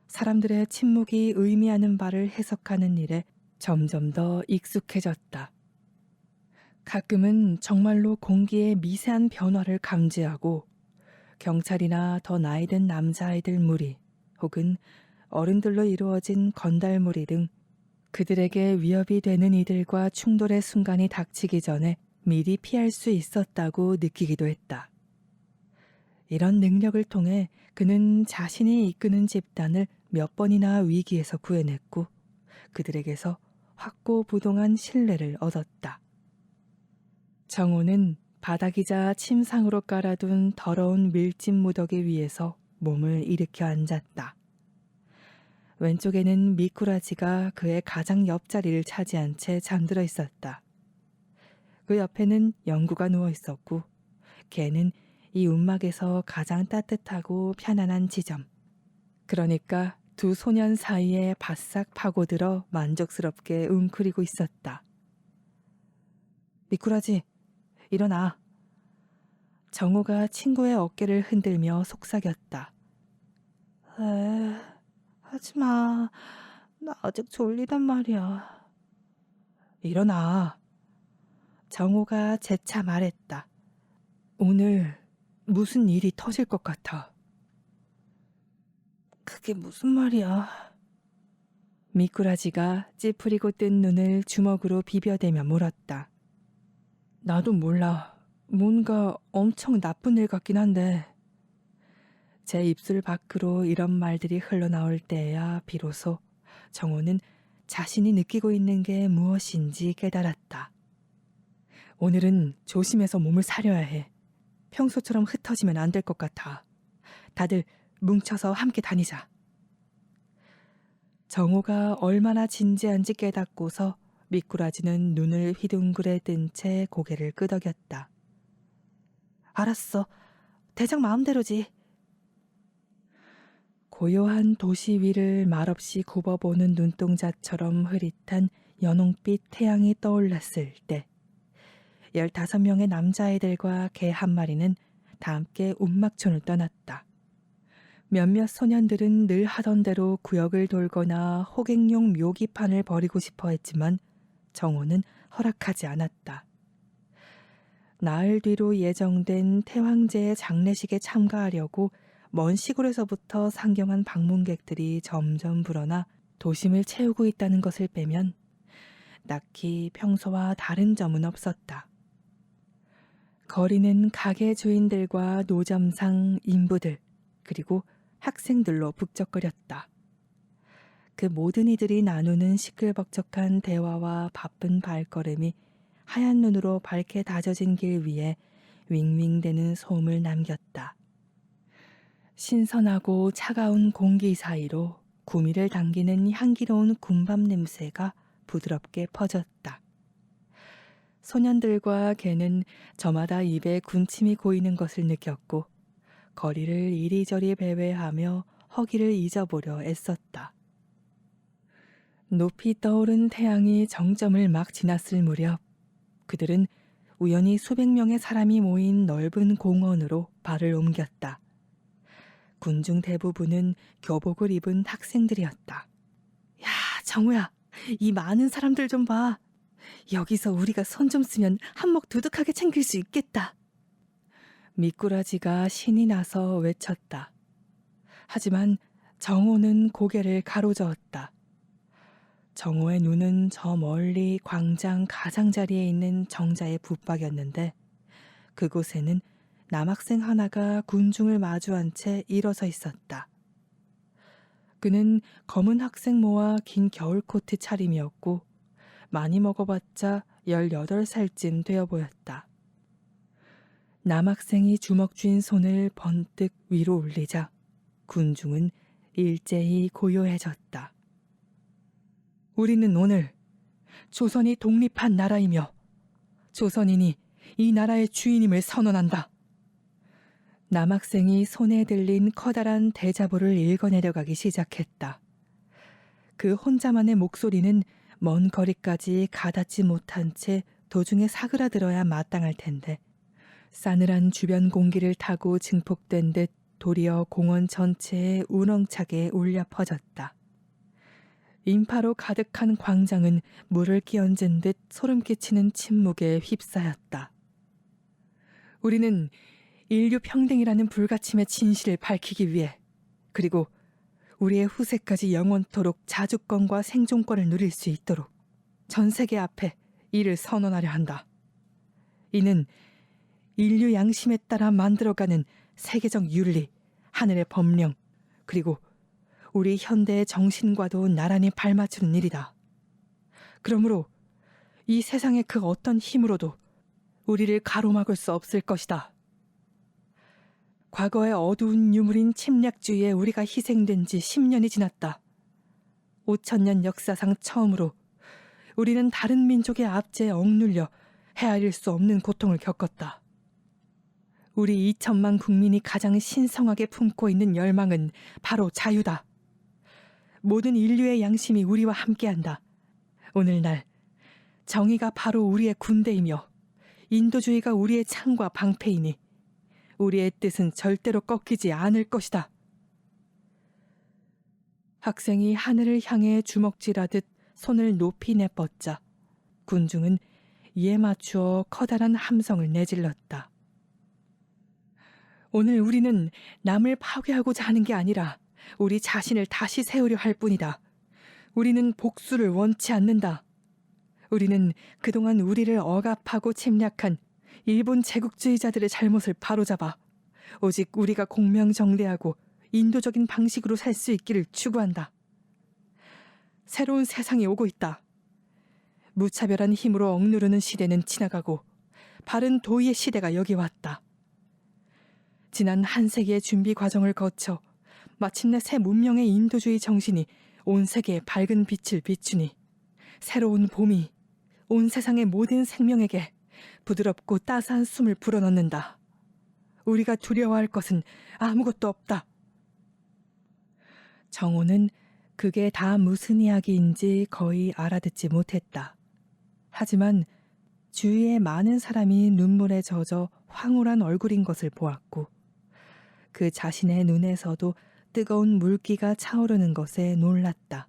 사람들의 침묵이 의미하는 바를 해석하는 일에 점점 더 익숙해졌다. 가끔은 정말로 공기의 미세한 변화를 감지하고 경찰이나 더 나이 든 남자아이들 무리 혹은 어른들로 이루어진 건달무리 등 그들에게 위협이 되는 이들과 충돌의 순간이 닥치기 전에 미리 피할 수 있었다고 느끼기도 했다. 이런 능력을 통해 그는 자신이 이끄는 집단을 몇 번이나 위기에서 구해냈고 그들에게서 확고부동한 신뢰를 얻었다. 정호는 바닥이자 침상으로 깔아둔 더러운 밀짚 무더기 위에서 몸을 일으켜 앉았다. 왼쪽에는 미꾸라지가 그의 가장 옆자리를 차지한 채 잠들어 있었다. 그 옆에는 영구가 누워 있었고 걔는 이 움막에서 가장 따뜻하고 편안한 지점. 그러니까 두 소년 사이에 바싹 파고들어 만족스럽게 웅크리고 있었다. 미꾸라지, 일어나. 정호가 친구의 어깨를 흔들며 속삭였다. 하지마. 나 아직 졸리단 말이야. 일어나. 정호가 재차 말했다. 오늘 무슨 일이 터질 것 같아. 그게 무슨 말이야? 미꾸라지가 찌푸리고 뜬 눈을 주먹으로 비벼대며 물었다. 나도 몰라. 뭔가 엄청 나쁜 일 같긴 한데. 제 입술 밖으로 이런 말들이 흘러나올 때야 비로소 정호는 자신이 느끼고 있는 게 무엇인지 깨달았다. 오늘은 조심해서 몸을 사려야 해. 평소처럼 흩어지면 안 될 것 같아. 다들 뭉쳐서 함께 다니자. 정호가 얼마나 진지한지 깨닫고서 미꾸라지는 눈을 휘둥그레 뜬 채 고개를 끄덕였다. 알았어. 대장 마음대로지. 고요한 도시 위를 말없이 굽어보는 눈동자처럼 흐릿한 연홍빛 태양이 떠올랐을 때 15명의 남자애들과 개 한 마리는 다 함께 운막촌을 떠났다. 몇몇 소년들은 늘 하던 대로 구역을 돌거나 호갱용 묘기판을 벌이고 싶어 했지만 정호는 허락하지 않았다. 나흘 뒤로 예정된 태왕제의 장례식에 참가하려고 먼 시골에서부터 상경한 방문객들이 점점 불어나 도심을 채우고 있다는 것을 빼면 딱히 평소와 다른 점은 없었다. 거리는 가게 주인들과 노점상 인부들 그리고 학생들로 북적거렸다. 그 모든 이들이 나누는 시끌벅적한 대화와 바쁜 발걸음이 하얀 눈으로 밝게 다져진 길 위에 윙윙대는 소음을 남겼다. 신선하고 차가운 공기 사이로 구미를 당기는 향기로운 군밤 냄새가 부드럽게 퍼졌다. 소년들과 개는 저마다 입에 군침이 고이는 것을 느꼈고 거리를 이리저리 배회하며 허기를 잊어보려 애썼다. 높이 떠오른 태양이 정점을 막 지났을 무렵 그들은 우연히 수백 명의 사람이 모인 넓은 공원으로 발을 옮겼다. 군중 대부분은 교복을 입은 학생들이었다. 야, 정우야, 이 많은 사람들 좀 봐. 여기서 우리가 손 좀 쓰면 한몫 두둑하게 챙길 수 있겠다. 미꾸라지가 신이 나서 외쳤다. 하지만 정호는 고개를 가로저었다. 정호의 눈은 저 멀리 광장 가장자리에 있는 정자에 붙박였는데 그곳에는 남학생 하나가 군중을 마주한 채 일어서 있었다. 그는 검은 학생모와 긴 겨울코트 차림이었고 많이 먹어봤자 18살쯤 되어 보였다. 남학생이 주먹 쥔 손을 번뜩 위로 올리자 군중은 일제히 고요해졌다. 우리는 오늘 조선이 독립한 나라이며 조선인이 이 나라의 주인임을 선언한다. 남학생이 손에 들린 커다란 대자보를 읽어내려가기 시작했다. 그 혼자만의 목소리는 먼 거리까지 가닿지 못한 채 도중에 사그라들어야 마땅할 텐데 싸늘한 주변 공기를 타고 증폭된 듯 도리어 공원 전체에 우렁차게 울려 퍼졌다. 인파로 가득한 광장은 물을 끼얹은 듯 소름 끼치는 침묵에 휩싸였다. 우리는 인류 평등이라는 불가침의 진실을 밝히기 위해, 그리고 우리의 후세까지 영원토록 자주권과 생존권을 누릴 수 있도록 전 세계 앞에 이를 선언하려 한다. 이는 인류 양심에 따라 만들어가는 세계적 윤리, 하늘의 법령, 그리고 우리 현대의 정신과도 나란히 발맞추는 일이다. 그러므로 이 세상의 그 어떤 힘으로도 우리를 가로막을 수 없을 것이다. 과거의 어두운 유물인 침략주의에 우리가 희생된 지 10년이 지났다. 5,000년 역사상 처음으로 우리는 다른 민족의 압제에 억눌려 헤아릴 수 없는 고통을 겪었다. 우리 2천만 국민이 가장 신성하게 품고 있는 열망은 바로 자유다. 모든 인류의 양심이 우리와 함께한다. 오늘날 정의가 바로 우리의 군대이며 인도주의가 우리의 창과 방패이니 우리의 뜻은 절대로 꺾이지 않을 것이다. 학생이 하늘을 향해 주먹질하듯 손을 높이 내뻗자 군중은 이에 맞추어 커다란 함성을 내질렀다. 오늘 우리는 남을 파괴하고자 하는 게 아니라 우리 자신을 다시 세우려 할 뿐이다. 우리는 복수를 원치 않는다. 우리는 그동안 우리를 억압하고 침략한 일본 제국주의자들의 잘못을 바로잡아 오직 우리가 공명정대하고 인도적인 방식으로 살 수 있기를 추구한다. 새로운 세상이 오고 있다. 무차별한 힘으로 억누르는 시대는 지나가고 바른 도의의 시대가 여기 왔다. 지난 한 세기의 준비 과정을 거쳐 마침내 새 문명의 인도주의 정신이 온 세계에 밝은 빛을 비추니 새로운 봄이 온 세상의 모든 생명에게 부드럽고 따스한 숨을 불어넣는다. 우리가 두려워할 것은 아무것도 없다. 정호는 그게 다 무슨 이야기인지 거의 알아듣지 못했다. 하지만 주위에 많은 사람이 눈물에 젖어 황홀한 얼굴인 것을 보았고 그 자신의 눈에서도 뜨거운 물기가 차오르는 것에 놀랐다.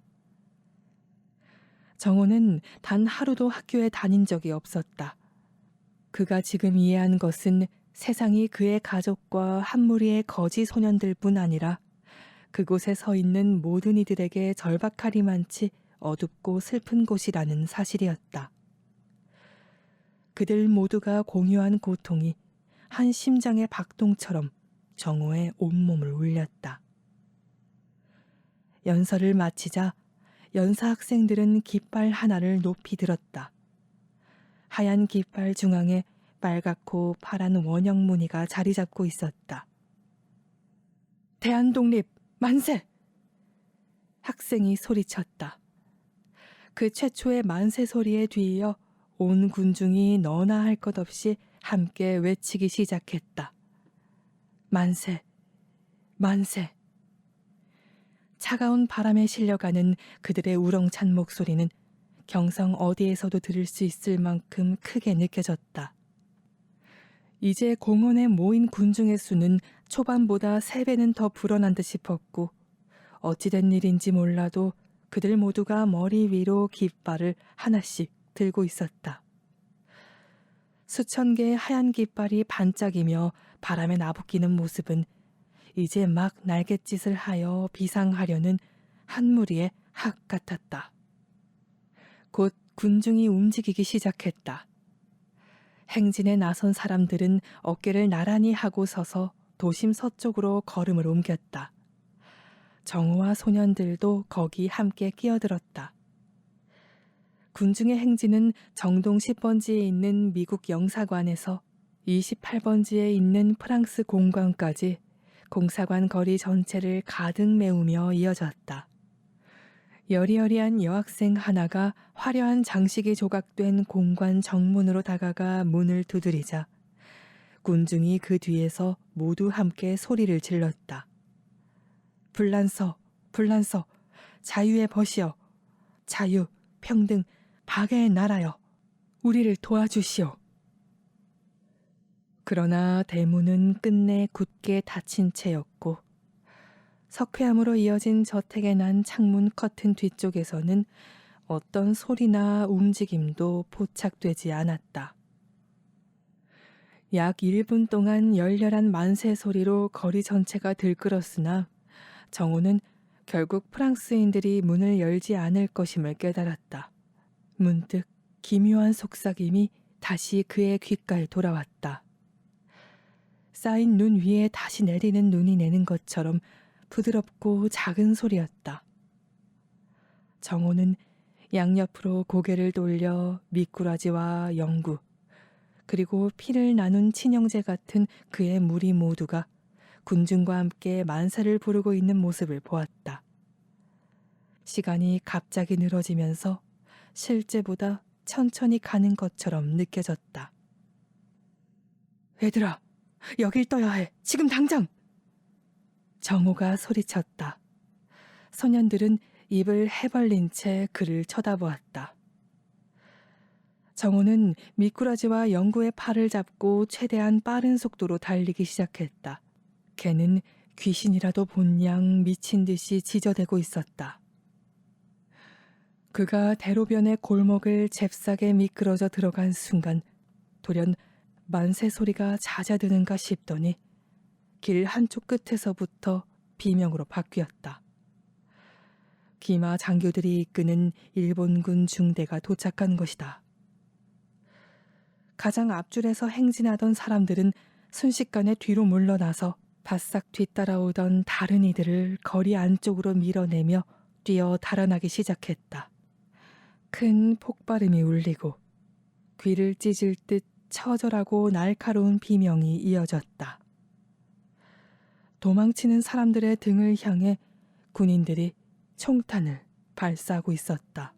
정호는 단 하루도 학교에 다닌 적이 없었다. 그가 지금 이해한 것은 세상이 그의 가족과 한 무리의 거지 소년들뿐 아니라 그곳에 서 있는 모든 이들에게 절박하리만치 어둡고 슬픈 곳이라는 사실이었다. 그들 모두가 공유한 고통이 한 심장의 박동처럼 정호의 온몸을 울렸다. 연설을 마치자 연사 학생들은 깃발 하나를 높이 들었다. 하얀 깃발 중앙에 빨갛고 파란 원형 무늬가 자리 잡고 있었다. 대한독립 만세! 학생이 소리쳤다. 그 최초의 만세 소리에 뒤이어 온 군중이 너나 할 것 없이 함께 외치기 시작했다. 만세! 만세! 차가운 바람에 실려가는 그들의 우렁찬 목소리는 경성 어디에서도 들을 수 있을 만큼 크게 느껴졌다. 이제 공원에 모인 군중의 수는 초반보다 3배는 더 불어난 듯 싶었고 어찌된 일인지 몰라도 그들 모두가 머리 위로 깃발을 하나씩 들고 있었다. 수천 개의 하얀 깃발이 반짝이며 바람에 나부끼는 모습은 이제 막 날갯짓을 하여 비상하려는 한 무리의 학 같았다. 곧 군중이 움직이기 시작했다. 행진에 나선 사람들은 어깨를 나란히 하고 서서 도심 서쪽으로 걸음을 옮겼다. 정호와 소년들도 거기 함께 끼어들었다. 군중의 행진은 정동 10번지에 있는 미국 영사관에서 28번지에 있는 프랑스 공관까지 공사관 거리 전체를 가득 메우며 이어졌다. 여리여리한 여학생 하나가 화려한 장식이 조각된 공관 정문으로 다가가 문을 두드리자 군중이 그 뒤에서 모두 함께 소리를 질렀다. 불란서, 불란서, 자유의 벗이여, 자유, 평등, 박애의 나라여, 우리를 도와주시오. 그러나 대문은 끝내 굳게 닫힌 채였고 석회암으로 이어진 저택에 난 창문 커튼 뒤쪽에서는 어떤 소리나 움직임도 포착되지 않았다. 약 1분 동안 열렬한 만세 소리로 거리 전체가 들끓었으나 정호는 결국 프랑스인들이 문을 열지 않을 것임을 깨달았다. 문득 기묘한 속삭임이 다시 그의 귓가에 돌아왔다. 쌓인 눈 위에 다시 내리는 눈이 내는 것처럼 부드럽고 작은 소리였다. 정호는 양옆으로 고개를 돌려 미꾸라지와 영구, 그리고 피를 나눈 친형제 같은 그의 무리 모두가 군중과 함께 만세를 부르고 있는 모습을 보았다. 시간이 갑자기 늘어지면서 실제보다 천천히 가는 것처럼 느껴졌다. 얘들아, 여길 떠야 해. 지금 당장! 정호가 소리쳤다. 소년들은 입을 해벌린 채 그를 쳐다보았다. 정호는 미꾸라지와 영구의 팔을 잡고 최대한 빠른 속도로 달리기 시작했다. 걔는 귀신이라도 본 양 미친 듯이 지저대고 있었다. 그가 대로변의 골목을 잽싸게 미끄러져 들어간 순간 돌연 만세 소리가 잦아드는가 싶더니 길 한쪽 끝에서부터 비명으로 바뀌었다. 기마 장교들이 이끄는 일본군 중대가 도착한 것이다. 가장 앞줄에서 행진하던 사람들은 순식간에 뒤로 물러나서 바싹 뒤따라오던 다른 이들을 거리 안쪽으로 밀어내며 뛰어 달아나기 시작했다. 큰 폭발음이 울리고 귀를 찢을 듯 처절하고 날카로운 비명이 이어졌다. 도망치는 사람들의 등을 향해 군인들이 총탄을 발사하고 있었다.